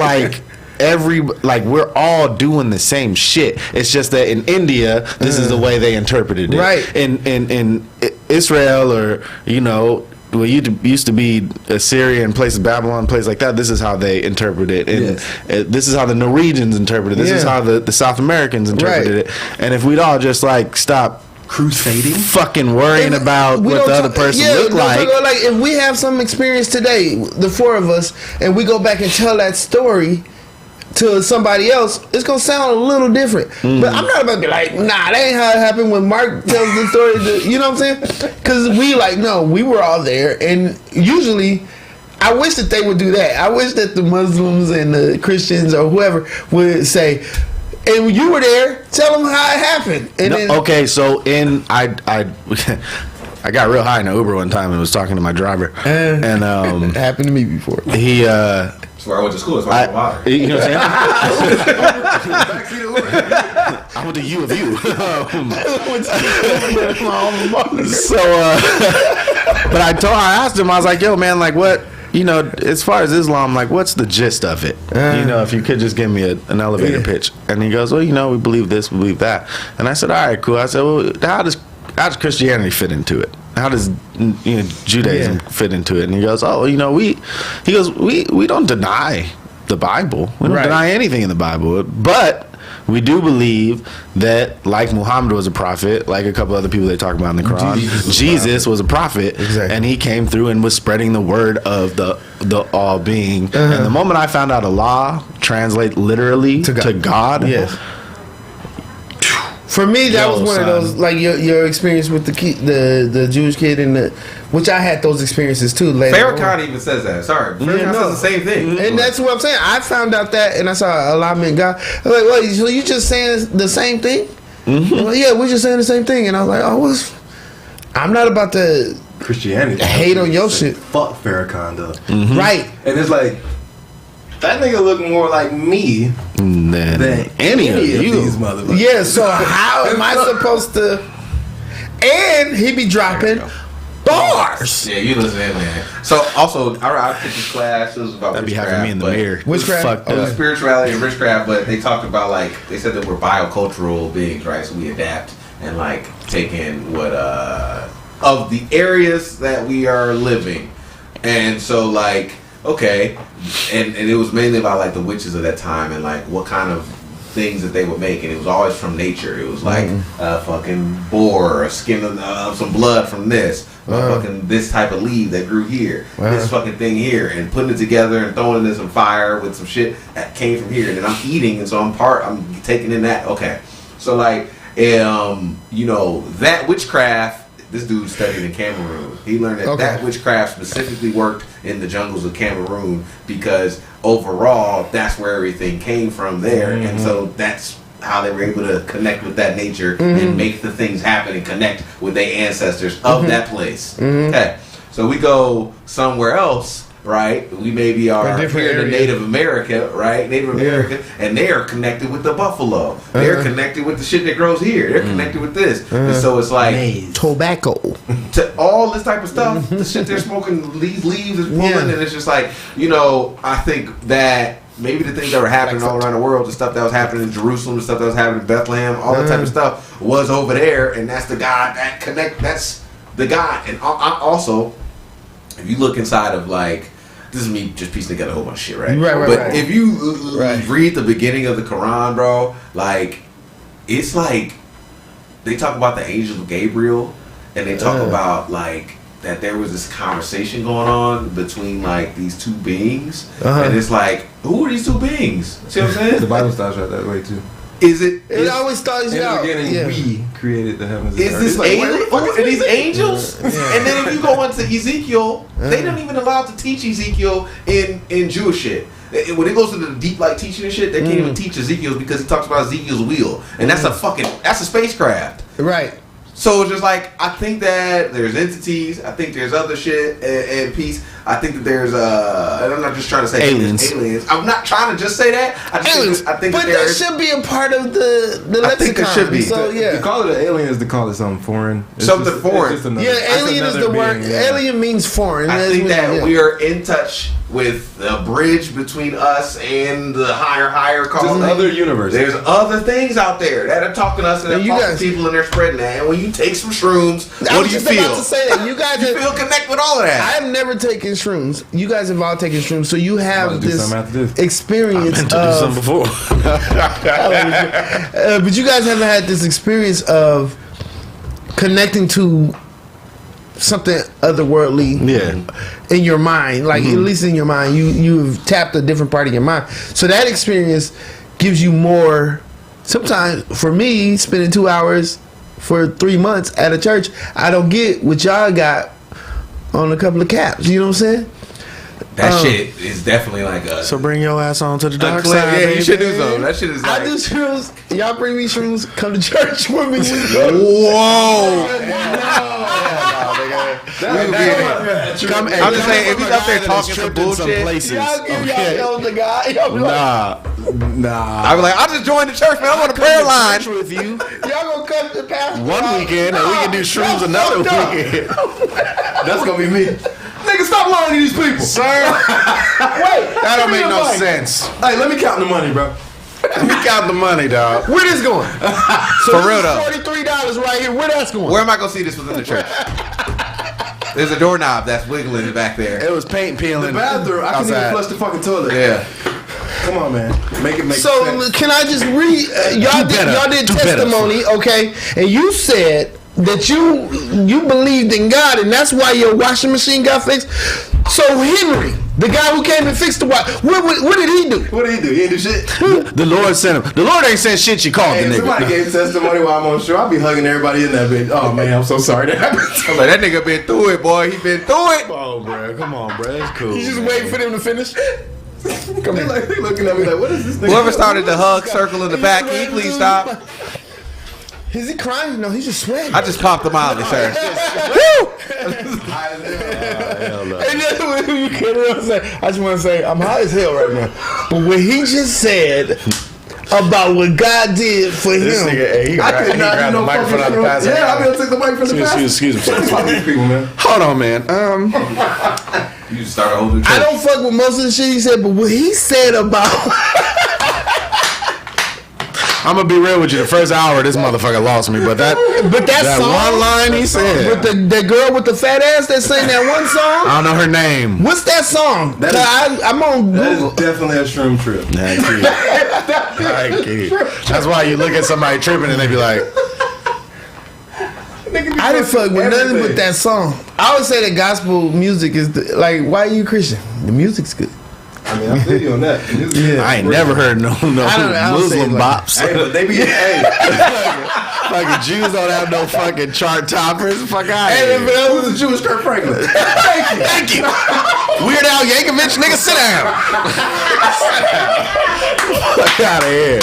[SPEAKER 2] like we're all doing the same shit. It's just that in India, this is the way they interpreted it.
[SPEAKER 1] Right.
[SPEAKER 2] In Israel, or well, used to be Assyria and places, Babylon, place like that. This is how they interpret it, and this is how the Norwegians interpret it. This is
[SPEAKER 1] Yeah.
[SPEAKER 2] how the South Americans interpreted
[SPEAKER 1] Right.
[SPEAKER 2] it. And if we'd all just like stop
[SPEAKER 3] Crusading.
[SPEAKER 2] fucking worrying about
[SPEAKER 1] We
[SPEAKER 2] what
[SPEAKER 1] don't
[SPEAKER 2] the other
[SPEAKER 1] talk-
[SPEAKER 2] person
[SPEAKER 1] yeah,
[SPEAKER 2] looked
[SPEAKER 1] no,
[SPEAKER 2] like.
[SPEAKER 1] like if we have some experience today, the 4 of us, and we go back and tell that story to somebody else, it's gonna sound a little different. But I'm not about to be like, nah, that ain't how it happened when Mark tells the story. You know what I'm saying? Because we no, we were all there, and usually. I wish that they would do that. I wish that the Muslims and the Christians or whoever would say, and when you were there, tell them how it happened. And then,
[SPEAKER 2] Okay, so I got real high in an Uber one time and was talking to my driver, and
[SPEAKER 1] it happened to me before.
[SPEAKER 2] he
[SPEAKER 4] That's where I went to school. That's why I'm water.
[SPEAKER 2] you know what I'm saying?
[SPEAKER 3] Backseat of Uber.
[SPEAKER 2] I went to U of U. So, but I asked him, I was like, yo, man, like, what, as far as Islam, like, what's the gist of it? If you could just give me an elevator pitch. And he goes, well, we believe this, we believe that. And I said, all right, cool. I said, well, how does Christianity fit into it? How does Judaism fit into it? And he goes, oh, we don't deny the Bible. We don't deny anything in the Bible, but we do believe that, like Muhammad was a prophet, like a couple other people they talk about in the Quran, Jesus was a prophet,
[SPEAKER 1] Exactly.
[SPEAKER 2] and he came through and was spreading the word of the all being. And the moment I found out Allah translate literally to God,
[SPEAKER 1] Yes. For me, that was one of those, like your experience with the Jewish kid and which I had those experiences too. Later on.
[SPEAKER 4] Farrakhan even says that. Sorry, Farrakhan
[SPEAKER 1] no.
[SPEAKER 4] says the same thing.
[SPEAKER 1] And that's what I'm saying. I found out that, and I saw Allah meant God. I was like, "Well, so you just saying the same thing?" Like, yeah, we're just saying the same thing. And I was like, I'm not about to
[SPEAKER 3] Christianity.
[SPEAKER 1] hate on your shit.
[SPEAKER 3] Fuck Farrakhan though.
[SPEAKER 1] Right.
[SPEAKER 3] And it's like, that nigga look more like me than
[SPEAKER 2] any of you.
[SPEAKER 3] these motherfuckers.
[SPEAKER 1] Yeah, so how am I supposed to? And he be dropping bars.
[SPEAKER 4] Yeah, you listen in, man. So also, I took this class. It was about
[SPEAKER 2] That'd be
[SPEAKER 4] witchcraft,
[SPEAKER 2] having me in the
[SPEAKER 4] but-
[SPEAKER 2] mirror.
[SPEAKER 1] Witchcraft?
[SPEAKER 2] Fucked
[SPEAKER 4] It was
[SPEAKER 2] up.
[SPEAKER 4] spirituality and witchcraft, but they talked about they said that we're biocultural beings, right? So we adapt and take in what of the areas that we are living, and so okay, and it was mainly about the witches of that time and what kind of things that they would make, and it was always from nature. It was a fucking boar, a skin of some blood from this, fucking this type of leaf that grew here, this fucking thing here, and putting it together and throwing it in some fire with some shit that came from here. And then I'm eating, and so I'm taking in that. Okay, so that witchcraft. This dude studied in Cameroon. He learned that that witchcraft specifically worked in the jungles of Cameroon because overall, that's where everything came from there. And so that's how they were able to connect with that nature and make the things happen and connect with their ancestors of that place. Okay, so we go somewhere else right? We maybe are here in Native America, right? Native America, and they are connected with the buffalo. They're connected with the shit that grows here. They're connected with this, and so it's like
[SPEAKER 1] tobacco,
[SPEAKER 4] to all this type of stuff. The shit they're smoking, these leaves is pulling, and it's just like, you know, I think that maybe the things that were happening all around the world, the stuff that was happening in Jerusalem, the stuff that was happening in Bethlehem, all that type of stuff was over there, and that's the God that connect. That's the God, and I also, if you look inside of like, this is me just piecing together a whole bunch of shit, right? But if you read the beginning of the Quran, bro, like, it's like they talk about the angel of Gabriel, and they talk about like that there was this conversation going on between like these two beings, and it's like, who are these two beings? See what I'm saying?
[SPEAKER 3] The Bible starts right that way too.
[SPEAKER 4] Is it?
[SPEAKER 1] It always starts you out.
[SPEAKER 3] In the beginning, we created the heavens and
[SPEAKER 4] Is
[SPEAKER 3] earth.
[SPEAKER 4] this
[SPEAKER 3] Like,
[SPEAKER 4] are these angels? And then if you go into Ezekiel, they don't even allow to teach Ezekiel in Jewish shit. When it goes to the deep like teaching and shit, they can't even teach Ezekiel because he talks about Ezekiel's wheel, and that's a spacecraft.
[SPEAKER 1] Right.
[SPEAKER 4] So it's just like, I think that there's entities, I think there's other shit and peace. I think that there's and I'm not just trying to say aliens. I'm not trying to just say that. I think
[SPEAKER 1] but that should be a part of the lexicon.
[SPEAKER 4] I think it should be.
[SPEAKER 1] So yeah,
[SPEAKER 3] to call it an alien is to call it something foreign.
[SPEAKER 4] Something foreign.
[SPEAKER 1] Alien is the word. Alien means foreign.
[SPEAKER 4] I think that we are in touch with the bridge between us and the higher calling.
[SPEAKER 3] There's other universe.
[SPEAKER 4] There's other things out there that are talking to us, and they're talking to people, and they're spreading that. And when you take some shrooms, what do you feel?
[SPEAKER 1] About to say that. You guys
[SPEAKER 4] you feel connect with all of that.
[SPEAKER 1] I have never taken shrooms. You guys have all taken shrooms, so you have this experience.
[SPEAKER 2] I've been to do some before.
[SPEAKER 1] But you guys haven't had this experience of connecting to something otherworldly in your mind, like at least in your mind, you've tapped a different part of your mind. So that experience gives you more. Sometimes for me, spending 2 hours for 3 months at a church, I don't get what y'all got on a couple of caps. You know what I'm saying?
[SPEAKER 4] That shit is definitely like a.
[SPEAKER 2] So bring your ass on to the dark side.
[SPEAKER 4] Yeah,
[SPEAKER 2] baby.
[SPEAKER 4] you should do something. That shit is like.
[SPEAKER 1] I do shrooms. Y'all bring me shrooms. Come to church with me.
[SPEAKER 4] Whoa.
[SPEAKER 2] Come,
[SPEAKER 4] I'm just saying, if he's up there talking some bullshit,
[SPEAKER 1] Y'all give y'all the guy. Y'all be like,
[SPEAKER 2] Nah.
[SPEAKER 4] I was like, I'll just join the church, man. I'm on the prayer line
[SPEAKER 2] with you
[SPEAKER 1] y'all gonna come to pastor
[SPEAKER 2] one weekend, and we can do shrooms another weekend.
[SPEAKER 3] That's gonna be me. Nigga, stop lying to these people.
[SPEAKER 2] Sir,
[SPEAKER 3] Wait,
[SPEAKER 2] that don't make no
[SPEAKER 3] mic.
[SPEAKER 2] sense.
[SPEAKER 3] Hey, let me count the money, bro.
[SPEAKER 2] We count the money, dog.
[SPEAKER 1] Where this going?
[SPEAKER 4] for real though.
[SPEAKER 1] $43 right here. Where that's going?
[SPEAKER 4] Where am I gonna see this within the church? There's a doorknob that's wiggling back there.
[SPEAKER 2] It was paint peeling.
[SPEAKER 3] The bathroom. I couldn't even flush the fucking toilet.
[SPEAKER 4] Yeah.
[SPEAKER 3] Come on, man. Make it make
[SPEAKER 1] So
[SPEAKER 3] sense.
[SPEAKER 1] can I just read? Y'all did testimony, okay? And you said that you believed in God, and that's why your washing machine got fixed. So Henry, the guy who came and fixed the wash, what did he do?
[SPEAKER 3] What did he do? He didn't do shit.
[SPEAKER 2] The Lord sent him. The Lord ain't said shit. You called
[SPEAKER 3] Hey,
[SPEAKER 2] the
[SPEAKER 3] if
[SPEAKER 2] nigga.
[SPEAKER 3] somebody gave testimony while I'm on show, I'll be hugging everybody in that bitch. Oh man, I'm so sorry that happened.
[SPEAKER 4] I'm like, that nigga been through it, boy. He been through it.
[SPEAKER 2] Oh, bro, come on, bro. That's cool.
[SPEAKER 1] You just waiting for them to finish?
[SPEAKER 3] Come here. Like, they looking at me like, what is this nigga?
[SPEAKER 4] Whoever started the hug circle in the back, can you please stop?
[SPEAKER 1] Is he crying? No, he's just sweating.
[SPEAKER 4] I just popped the Molly, sir.
[SPEAKER 1] And then when you get it, I just want to say, I'm high as hell right now. But what he just said about what God did for
[SPEAKER 2] This
[SPEAKER 1] him,
[SPEAKER 2] nigga, hey, he
[SPEAKER 3] I could not
[SPEAKER 2] grabbed the microphone out of the pastor.
[SPEAKER 3] Yeah, I'll be able to take the mic from the pastor.
[SPEAKER 2] Excuse me.
[SPEAKER 3] Fuck these people, man.
[SPEAKER 2] Hold on, man.
[SPEAKER 4] You just start a whole new church.
[SPEAKER 1] I don't fuck with most of the shit he said, but what he said about
[SPEAKER 2] I'm gonna be real with you. The first hour, this motherfucker lost me. But that
[SPEAKER 1] song,
[SPEAKER 2] one line he said.
[SPEAKER 1] with the girl with the fat ass that sang that one song.
[SPEAKER 2] I don't know her name.
[SPEAKER 1] What's that song? I'm on
[SPEAKER 3] That
[SPEAKER 1] Google.
[SPEAKER 3] is definitely a shroom trip.
[SPEAKER 2] That's why you look at somebody tripping and they be like,
[SPEAKER 1] I didn't fuck with nothing but that song. I always say that gospel music is like, why are you Christian? The music's good.
[SPEAKER 3] I mean, I feel you on that.
[SPEAKER 1] Yeah.
[SPEAKER 2] I ain't never heard no
[SPEAKER 1] I don't say
[SPEAKER 2] Muslim
[SPEAKER 1] it like
[SPEAKER 2] bops.
[SPEAKER 3] Hey, but they be
[SPEAKER 2] Fucking Jews don't have no fucking chart toppers. Fuck out
[SPEAKER 3] Hey,
[SPEAKER 2] of
[SPEAKER 3] but
[SPEAKER 2] here.
[SPEAKER 3] who's the Jewish Kurt Franklin?
[SPEAKER 2] Thank you. Weird Al Yankovic, nigga, sit down. Fuck out of here.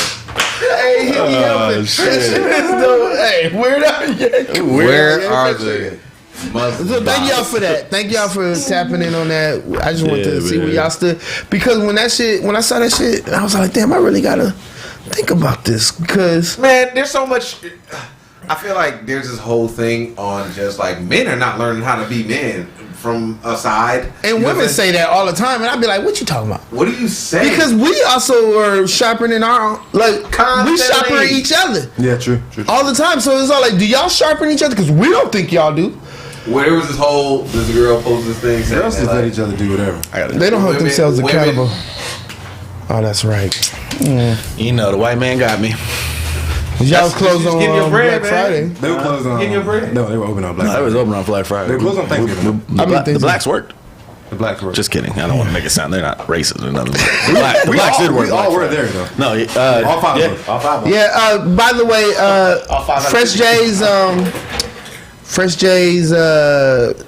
[SPEAKER 1] Hey,
[SPEAKER 2] Oh, shit.
[SPEAKER 1] Hey, Weird Al Yankovic.
[SPEAKER 4] Where are the Muslim
[SPEAKER 1] So thank y'all
[SPEAKER 4] vibes.
[SPEAKER 1] for that. Thank y'all for tapping in on that. I just wanted to see where y'all stood, because when I saw that shit, I was like, damn, I really gotta think about this, because
[SPEAKER 4] Man, there's so much. I feel like there's this whole thing on just like men are not learning how to be men from a side.
[SPEAKER 1] and women say that all the time, and I'd be like, what you talking about?
[SPEAKER 4] What do you say?
[SPEAKER 1] Because we also are sharpening our we
[SPEAKER 4] Constantly.
[SPEAKER 1] sharpen each other
[SPEAKER 3] Yeah, true.
[SPEAKER 1] all the time. So it's all like, do y'all sharpen each other? Because we don't think y'all do.
[SPEAKER 4] where there was this girl post this thing saying
[SPEAKER 3] Girls
[SPEAKER 4] that,
[SPEAKER 3] just let
[SPEAKER 4] like,
[SPEAKER 3] each other do whatever.
[SPEAKER 1] They don't hold
[SPEAKER 4] Women-
[SPEAKER 1] themselves
[SPEAKER 4] women-
[SPEAKER 1] accountable. Oh, that's right.
[SPEAKER 2] You know, the white man got me.
[SPEAKER 1] Y'all was closed
[SPEAKER 4] just
[SPEAKER 1] on
[SPEAKER 4] getting your bread,
[SPEAKER 1] Black
[SPEAKER 4] man.
[SPEAKER 1] Friday.
[SPEAKER 3] They were closed on.
[SPEAKER 4] Getting your bread?
[SPEAKER 3] No, they were open on Black
[SPEAKER 2] No, it
[SPEAKER 3] Friday.
[SPEAKER 2] was open on Black Friday.
[SPEAKER 3] They were closed on Thanksgiving.
[SPEAKER 2] The blacks worked.
[SPEAKER 3] The blacks were.
[SPEAKER 2] Just kidding. I don't want to make it sound they're not racist or nothing. The blacks did work.
[SPEAKER 3] We all
[SPEAKER 2] Black
[SPEAKER 3] were
[SPEAKER 2] Friday.
[SPEAKER 3] there though.
[SPEAKER 2] No,
[SPEAKER 3] All five
[SPEAKER 2] yeah,
[SPEAKER 3] of us.
[SPEAKER 2] all five of us.
[SPEAKER 1] Yeah. By the way, Fresh J's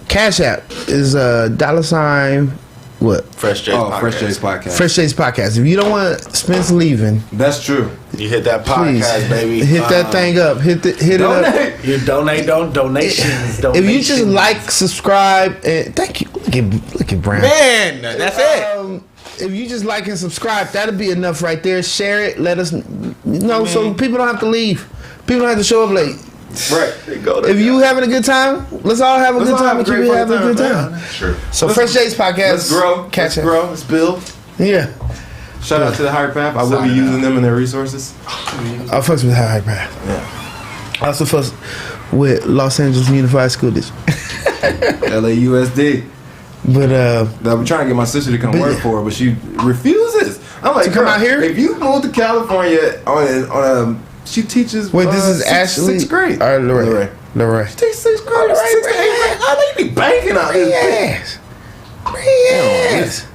[SPEAKER 1] Cash App is $, what?
[SPEAKER 2] Fresh J's.
[SPEAKER 3] Oh, Fresh J's podcast.
[SPEAKER 1] Fresh J's podcast. If you don't want Spence leaving,
[SPEAKER 3] That's true.
[SPEAKER 2] You hit that
[SPEAKER 1] please
[SPEAKER 2] podcast, baby.
[SPEAKER 1] hit that thing up. Hit it up.
[SPEAKER 2] You donations.
[SPEAKER 1] If you just like, subscribe, and thank you. Look at Brown.
[SPEAKER 4] man, that's it.
[SPEAKER 1] If you just like and subscribe, that'll be enough right there. Share it. Let us know so people don't have to leave. People don't have to show up late.
[SPEAKER 3] Right.
[SPEAKER 1] If you having a good time, let's all have a good
[SPEAKER 3] all
[SPEAKER 1] time
[SPEAKER 3] have a
[SPEAKER 1] and keep
[SPEAKER 3] great
[SPEAKER 1] it having a
[SPEAKER 3] fucking
[SPEAKER 1] good
[SPEAKER 3] time,
[SPEAKER 1] time.
[SPEAKER 4] Sure.
[SPEAKER 1] So Fresh J's podcast.
[SPEAKER 3] Let's grow.
[SPEAKER 1] Catch
[SPEAKER 3] Let's
[SPEAKER 1] it.
[SPEAKER 3] grow. Let's build.
[SPEAKER 1] Yeah.
[SPEAKER 3] Shout out to the Higher Path. I will be using them and their resources.
[SPEAKER 1] I fucks with High Path.
[SPEAKER 3] Yeah.
[SPEAKER 1] I also fucks with Los Angeles Unified School District.
[SPEAKER 3] LAUSD.
[SPEAKER 1] But
[SPEAKER 3] I'm trying to get my sister to come
[SPEAKER 1] But
[SPEAKER 3] work
[SPEAKER 1] yeah.
[SPEAKER 3] for her, but she refuses. I'm like,
[SPEAKER 1] To come
[SPEAKER 3] girl,
[SPEAKER 1] out here?
[SPEAKER 3] If you move to California she teaches.
[SPEAKER 1] wait, this is Ashley.
[SPEAKER 3] 6th grade.
[SPEAKER 1] All right, Lorraine. Lorraine.
[SPEAKER 3] She takes 6th grade. 6th to 8th grade. I think you be banking out here.
[SPEAKER 1] Yes. Yes.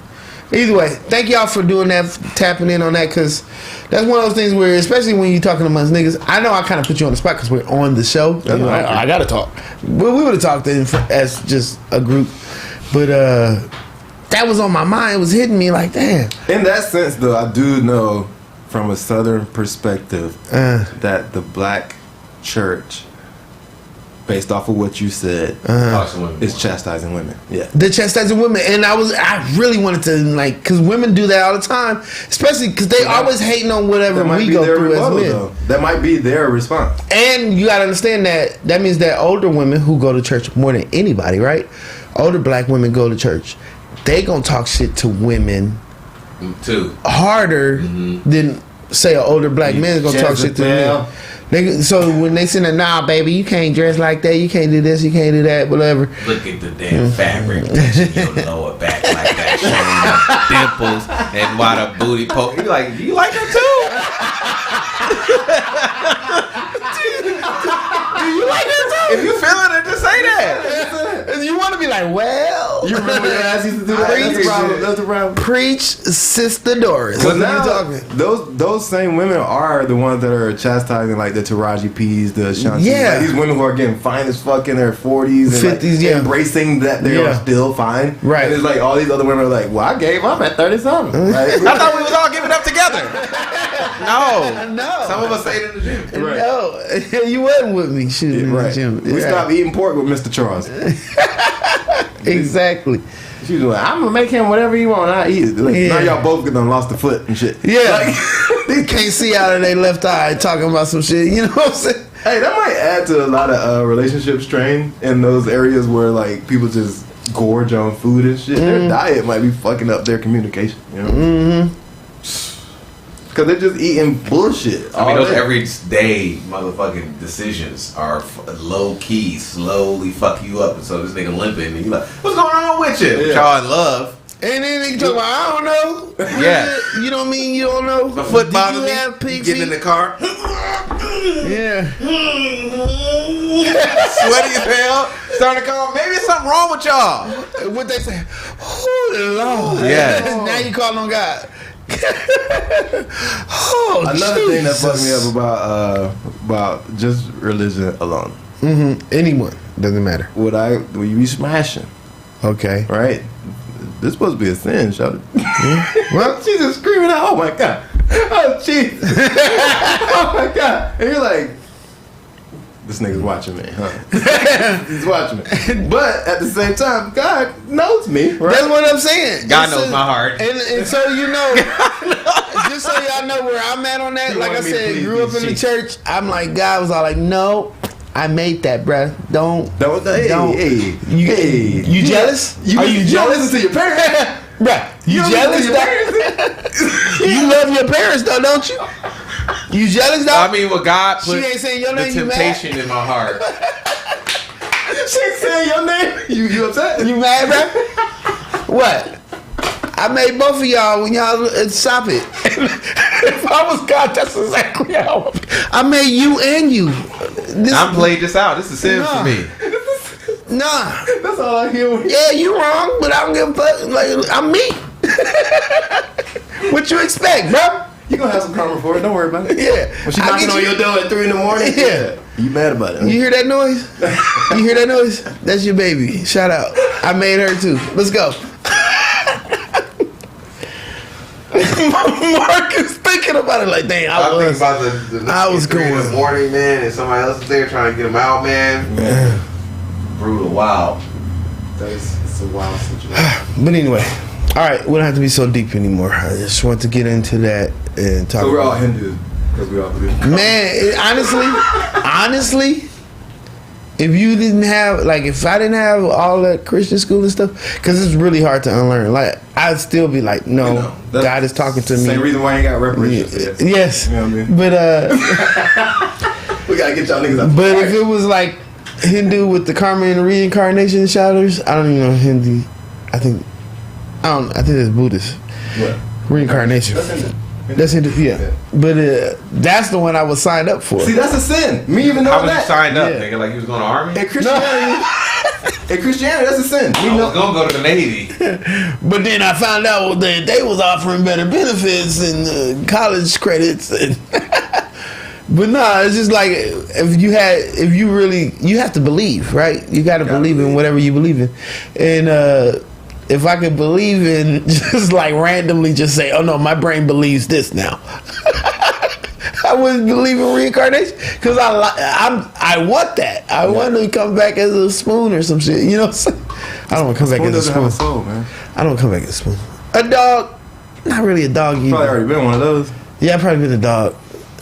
[SPEAKER 1] Either way, thank y'all for doing that, tapping in on that, because that's one of those things where, especially when you're talking amongst niggas, I know I kind of put you on the spot because we're on the show. You know, I gotta talk. Well, we would have talked as just a group, but that was on my mind. It was hitting me like, damn.
[SPEAKER 3] In that sense, though, I do know from a Southern perspective that the black church, based off of what you said, is chastising women. Yeah.
[SPEAKER 1] The chastising women, and I really wanted to, like, because women do that all the time, especially because they always hating on whatever
[SPEAKER 3] That might
[SPEAKER 1] we
[SPEAKER 3] be
[SPEAKER 1] go
[SPEAKER 3] their
[SPEAKER 1] through as
[SPEAKER 3] rebuttal,
[SPEAKER 1] men.
[SPEAKER 3] though. That might be their response.
[SPEAKER 1] And you gotta understand that means that older women who go to church more than anybody, right? Older black women go to church. They gonna talk shit to women
[SPEAKER 4] Too.
[SPEAKER 1] harder than say an older black man is gonna talk shit to
[SPEAKER 3] Jezebel.
[SPEAKER 1] men. So when they say, "Nah, baby, you can't dress like that. You can't do this. You can't do that. Whatever."
[SPEAKER 4] Look at the damn fabric. Your lower back like that, showing dimples and why the booty poke. You like? Do you like that too? Do you like that too? If you feeling it, just say that.
[SPEAKER 1] You want to be like, well,
[SPEAKER 3] You remember your ass used to do that?
[SPEAKER 1] Preach,
[SPEAKER 3] That's the problem. That's the problem.
[SPEAKER 1] preach, Sister Doris.
[SPEAKER 3] But
[SPEAKER 1] What are
[SPEAKER 3] now,
[SPEAKER 1] you talking?
[SPEAKER 3] those same women are the ones that are chastising, like the Taraji P's, the Shanti.
[SPEAKER 1] Yeah.
[SPEAKER 3] Like, these women who are getting fine as fuck in their 40s and
[SPEAKER 1] 50s, yeah.
[SPEAKER 3] embracing that they
[SPEAKER 1] Yeah.
[SPEAKER 3] are still fine.
[SPEAKER 1] Right.
[SPEAKER 3] And it's like all these other women are like, well, I gave up at 30-something. Like,
[SPEAKER 4] I thought we was all giving up together. No.
[SPEAKER 1] No.
[SPEAKER 4] Some of us stayed in the gym.
[SPEAKER 3] Right.
[SPEAKER 1] No, you wasn't with me shooting in the
[SPEAKER 3] right.
[SPEAKER 1] gym.
[SPEAKER 3] We stopped eating pork with Mr. Charles.
[SPEAKER 1] Exactly.
[SPEAKER 3] She was like, I'm gonna make him whatever he want. I eat it. Like,
[SPEAKER 1] Yeah.
[SPEAKER 3] Now y'all both done lost a foot and shit.
[SPEAKER 1] Yeah. They can't see out of their left eye talking about some shit. You know what I'm saying?
[SPEAKER 3] Hey, that might add to a lot of relationship strain in those areas where like people just gorge on food and shit. Their diet might be fucking up their communication. You know. Because they're just eating bullshit.
[SPEAKER 4] I mean,
[SPEAKER 3] all
[SPEAKER 4] those
[SPEAKER 3] day.
[SPEAKER 4] everyday motherfucking decisions are low key, slowly fuck you up. And so this nigga limping, and you like, what's going on with you?
[SPEAKER 3] Yeah.
[SPEAKER 4] Y'all in love.
[SPEAKER 1] And then they talk about, I don't know.
[SPEAKER 4] Yeah.
[SPEAKER 1] You know what I mean? You don't know.
[SPEAKER 4] My foot
[SPEAKER 1] Did
[SPEAKER 4] bothers
[SPEAKER 1] you
[SPEAKER 4] me.
[SPEAKER 1] have
[SPEAKER 4] You
[SPEAKER 1] pig
[SPEAKER 4] getting in the
[SPEAKER 1] feet?
[SPEAKER 4] car,
[SPEAKER 1] Yeah.
[SPEAKER 4] sweaty as hell, starting to come. Maybe something wrong with y'all.
[SPEAKER 1] What they say? Oh, Lord.
[SPEAKER 4] Yeah.
[SPEAKER 1] Now you calling on God. Oh,
[SPEAKER 3] Another thing that fucked me
[SPEAKER 1] Jesus.
[SPEAKER 3] up about just religion alone.
[SPEAKER 1] Anyone. Doesn't matter.
[SPEAKER 3] When you be smashing,
[SPEAKER 1] Okay.
[SPEAKER 3] right? This supposed to be a sin, shut it.
[SPEAKER 1] Well,
[SPEAKER 3] She's just screaming out, oh my god. Oh Jesus. Oh my god. And you're like, this nigga's watching me, huh? He's watching me. But at the same time, God knows me, right?
[SPEAKER 1] That's what I'm saying.
[SPEAKER 4] God knows my heart.
[SPEAKER 1] And so you know, just so y'all know where I'm at on that.
[SPEAKER 3] You
[SPEAKER 1] Like I
[SPEAKER 3] want me to
[SPEAKER 1] said,
[SPEAKER 3] please
[SPEAKER 1] grew up
[SPEAKER 3] these
[SPEAKER 1] in the
[SPEAKER 3] sheets.
[SPEAKER 1] church. I'm like, God was all like, no, I made that, bruh. Don't. You jealous? Are you
[SPEAKER 3] don't
[SPEAKER 1] jealous?
[SPEAKER 3] listen to your parents.
[SPEAKER 1] Bruh, you
[SPEAKER 3] don't
[SPEAKER 1] jealous?
[SPEAKER 3] listen to your parents.
[SPEAKER 1] You love your parents though, don't you? You jealous though?
[SPEAKER 4] I mean, what God
[SPEAKER 1] She
[SPEAKER 4] put
[SPEAKER 1] ain't saying your
[SPEAKER 4] the
[SPEAKER 1] name, you mad?
[SPEAKER 4] temptation in my heart.
[SPEAKER 3] She ain't saying your name. You upset?
[SPEAKER 1] You mad, bruh? What? I made both of y'all when y'all stop it. If I was God, that's exactly how I made you and you.
[SPEAKER 4] I'm played this out. This is sin for me.
[SPEAKER 1] Nah.
[SPEAKER 3] That's all I hear.
[SPEAKER 1] Yeah, you wrong, but I don't give a fuck. Like, I'm me. What you expect, bro?
[SPEAKER 3] You gonna have some karma for it. Don't worry about it.
[SPEAKER 1] Yeah.
[SPEAKER 3] When she
[SPEAKER 1] I
[SPEAKER 3] knocking
[SPEAKER 1] get
[SPEAKER 3] on
[SPEAKER 1] you.
[SPEAKER 3] your door at 3 a.m.
[SPEAKER 1] Yeah.
[SPEAKER 3] You mad about it? Huh?
[SPEAKER 1] You hear that noise? You hear that noise? That's your baby. Shout out. I made her too. Let's go. Mark is thinking about it like, dang,
[SPEAKER 4] I think about the
[SPEAKER 1] I was
[SPEAKER 4] 3 in
[SPEAKER 1] going.
[SPEAKER 4] the morning, man, and somebody else is there trying to get him out, man. Brutal, wow.
[SPEAKER 3] It's a wild situation.
[SPEAKER 1] But anyway, all right, we don't have to be so deep anymore. I just want to get into that and talk.
[SPEAKER 3] So we're all
[SPEAKER 1] about
[SPEAKER 3] Hindu because we all believe.
[SPEAKER 1] Man, honestly, if you didn't have, like, if I didn't have all that Christian school and stuff, because it's really hard to unlearn. Like, I'd still be like, no, God is talking to me.
[SPEAKER 3] Same reason why you got reparations.
[SPEAKER 1] Yes,
[SPEAKER 3] You know what I mean?
[SPEAKER 1] but
[SPEAKER 3] We gotta get y'all niggas out.
[SPEAKER 1] but if it was like Hindu with the karma and reincarnation shouters, I don't even know Hindi. I think it's Buddhist.
[SPEAKER 3] What?
[SPEAKER 1] Reincarnation.
[SPEAKER 3] That's Hindu.
[SPEAKER 1] That's Hindu, yeah. But that's the one I was signed up for.
[SPEAKER 3] See, that's a sin. Me even know
[SPEAKER 4] How was you
[SPEAKER 3] that.
[SPEAKER 4] signed up,
[SPEAKER 1] Yeah.
[SPEAKER 4] nigga? Like he was going to army?
[SPEAKER 3] In Christianity, that's a sin. We
[SPEAKER 4] I
[SPEAKER 3] know.
[SPEAKER 4] was going to go to the Navy.
[SPEAKER 1] But then I found out that they was offering better benefits and college credits. And but nah, it's just like you have to believe, right? You got to believe in whatever you believe in. And if I could believe in just like randomly just say, oh no, my brain believes this now. I wouldn't believe in reincarnation because I want that. I want to come back as a spoon or some shit. You know what I'm saying? I don't want to come back as a
[SPEAKER 3] doesn't have
[SPEAKER 1] spoon.
[SPEAKER 3] a soul, man.
[SPEAKER 1] I don't come back as a spoon. A dog, not really a dog either.
[SPEAKER 3] Probably already been one of those.
[SPEAKER 1] Yeah, I've probably been a dog.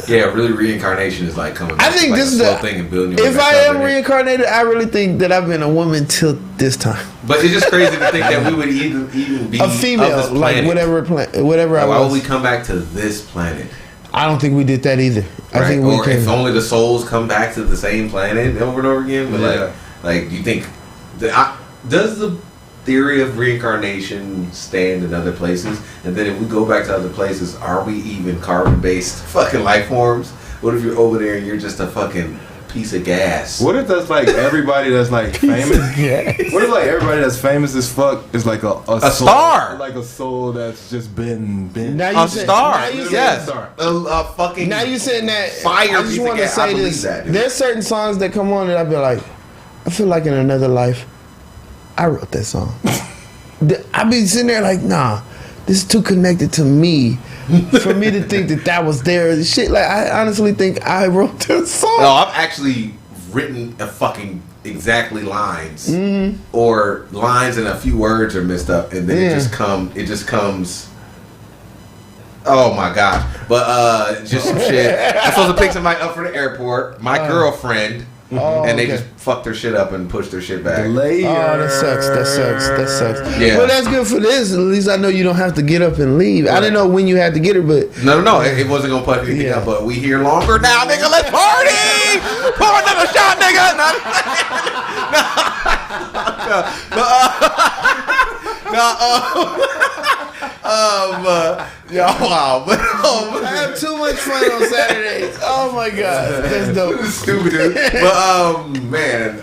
[SPEAKER 4] Yeah, really reincarnation is like coming back.
[SPEAKER 1] I think
[SPEAKER 4] like
[SPEAKER 1] this
[SPEAKER 4] a
[SPEAKER 1] is
[SPEAKER 4] slow
[SPEAKER 1] the
[SPEAKER 4] thing and building your way
[SPEAKER 1] if
[SPEAKER 4] back
[SPEAKER 1] I
[SPEAKER 4] up
[SPEAKER 1] am
[SPEAKER 4] in it.
[SPEAKER 1] reincarnated, I really think that I've been a woman till this time.
[SPEAKER 4] But it's just crazy to think that we would even be
[SPEAKER 1] A
[SPEAKER 4] of
[SPEAKER 1] female,
[SPEAKER 4] this
[SPEAKER 1] like
[SPEAKER 4] planet.
[SPEAKER 1] whatever I
[SPEAKER 4] Like, why would
[SPEAKER 1] was.
[SPEAKER 4] we come back to this planet?
[SPEAKER 1] I don't think we did that either. I
[SPEAKER 4] Right?
[SPEAKER 1] think we
[SPEAKER 4] Or if
[SPEAKER 1] came.
[SPEAKER 4] only the souls come back to the same planet over and over again. But
[SPEAKER 3] Yeah.
[SPEAKER 4] like you think, does the theory of reincarnation stand in other places? And then if we go back to other places, are we even carbon-based fucking life forms? What if you're over there and you're just a fucking piece of gas?
[SPEAKER 3] What if that's like everybody that's like famous?
[SPEAKER 1] Yeah.
[SPEAKER 3] What if like everybody that's famous as fuck is like a soul,
[SPEAKER 4] star?
[SPEAKER 3] like a soul that's just been
[SPEAKER 1] Now
[SPEAKER 4] A
[SPEAKER 1] you said-
[SPEAKER 4] star,
[SPEAKER 1] now you said-
[SPEAKER 4] yes.
[SPEAKER 3] star.
[SPEAKER 4] A fucking.
[SPEAKER 1] Now you saying that
[SPEAKER 4] Fire
[SPEAKER 1] I
[SPEAKER 4] piece
[SPEAKER 1] just
[SPEAKER 4] of
[SPEAKER 1] want to
[SPEAKER 4] gas. I
[SPEAKER 1] say
[SPEAKER 4] believe
[SPEAKER 1] this.
[SPEAKER 4] that, dude.
[SPEAKER 1] There's certain songs that come on and I be like, I feel like in another life, I wrote that song. I be sitting there like, nah, this is too connected to me for me to think that was there. Shit, like I honestly think I wrote this song.
[SPEAKER 4] No, I've actually written a fucking exactly lines, or lines and a few words are messed up, and then
[SPEAKER 1] Yeah.
[SPEAKER 4] it just comes. Oh my gosh! But just some shit. I'm supposed to pick somebody up for the airport. My girlfriend.
[SPEAKER 1] Oh,
[SPEAKER 4] And they
[SPEAKER 1] okay.
[SPEAKER 4] just fucked their shit up and pushed their shit back.
[SPEAKER 3] Layer.
[SPEAKER 1] Oh, that sucks. That sucks.
[SPEAKER 4] Yeah.
[SPEAKER 1] Well, that's good for this. At least I know you don't have to get up and leave. I didn't know when you had to get her, but
[SPEAKER 4] No, it wasn't gonna put anything
[SPEAKER 1] Yeah.
[SPEAKER 4] up, but we here longer now, nigga. Let's party! Pour another shot, nigga! Wow, but
[SPEAKER 1] I have too much fun on Saturdays. Oh my god, that's dope.
[SPEAKER 4] stupid, dude. But man,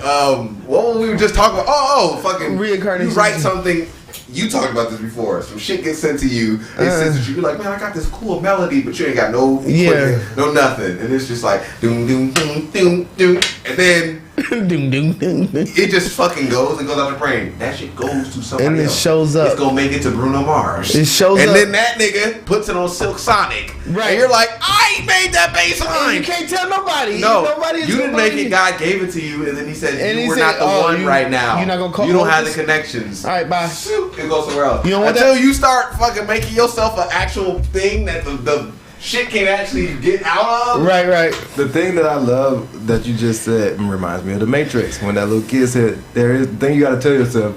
[SPEAKER 4] what were we just talking about? Oh, fucking
[SPEAKER 1] Reincarnation.
[SPEAKER 4] You write something. You talked about this before. Some shit gets sent to you. It sends to you. You're like, man, I got this cool melody, but you ain't got no equipment, no nothing, and it's just like doom doom doom doom doom, and then
[SPEAKER 1] Ding, ding, ding, ding.
[SPEAKER 4] It just fucking goes and goes out the brain. That shit goes to somebody
[SPEAKER 1] And it
[SPEAKER 4] else.
[SPEAKER 1] shows up.
[SPEAKER 4] It's gonna make it to Bruno Mars.
[SPEAKER 1] It shows
[SPEAKER 4] and
[SPEAKER 1] up.
[SPEAKER 4] then that nigga puts it on Silk Sonic.
[SPEAKER 1] Right.
[SPEAKER 4] And you're like, I ain't made that bass
[SPEAKER 1] And
[SPEAKER 4] line.
[SPEAKER 1] you can't tell nobody.
[SPEAKER 4] No,
[SPEAKER 1] Nobody is
[SPEAKER 4] you didn't
[SPEAKER 1] gonna
[SPEAKER 4] make it. God gave it to you, and then he said,
[SPEAKER 1] And
[SPEAKER 4] "You
[SPEAKER 1] he
[SPEAKER 4] were
[SPEAKER 1] said,
[SPEAKER 4] not the
[SPEAKER 1] oh,
[SPEAKER 4] one right now.
[SPEAKER 1] you're not gonna call
[SPEAKER 4] You don't have
[SPEAKER 1] this?
[SPEAKER 4] the connections.
[SPEAKER 1] All right, bye.
[SPEAKER 4] Shoot, it goes somewhere else.
[SPEAKER 1] You don't want
[SPEAKER 4] Until
[SPEAKER 1] that?
[SPEAKER 4] you start fucking making yourself an actual thing that the shit can actually get out of.
[SPEAKER 1] Right, right.
[SPEAKER 3] The thing that I love that you just said reminds me of the Matrix when that little kid said, "There is the thing you got to tell yourself."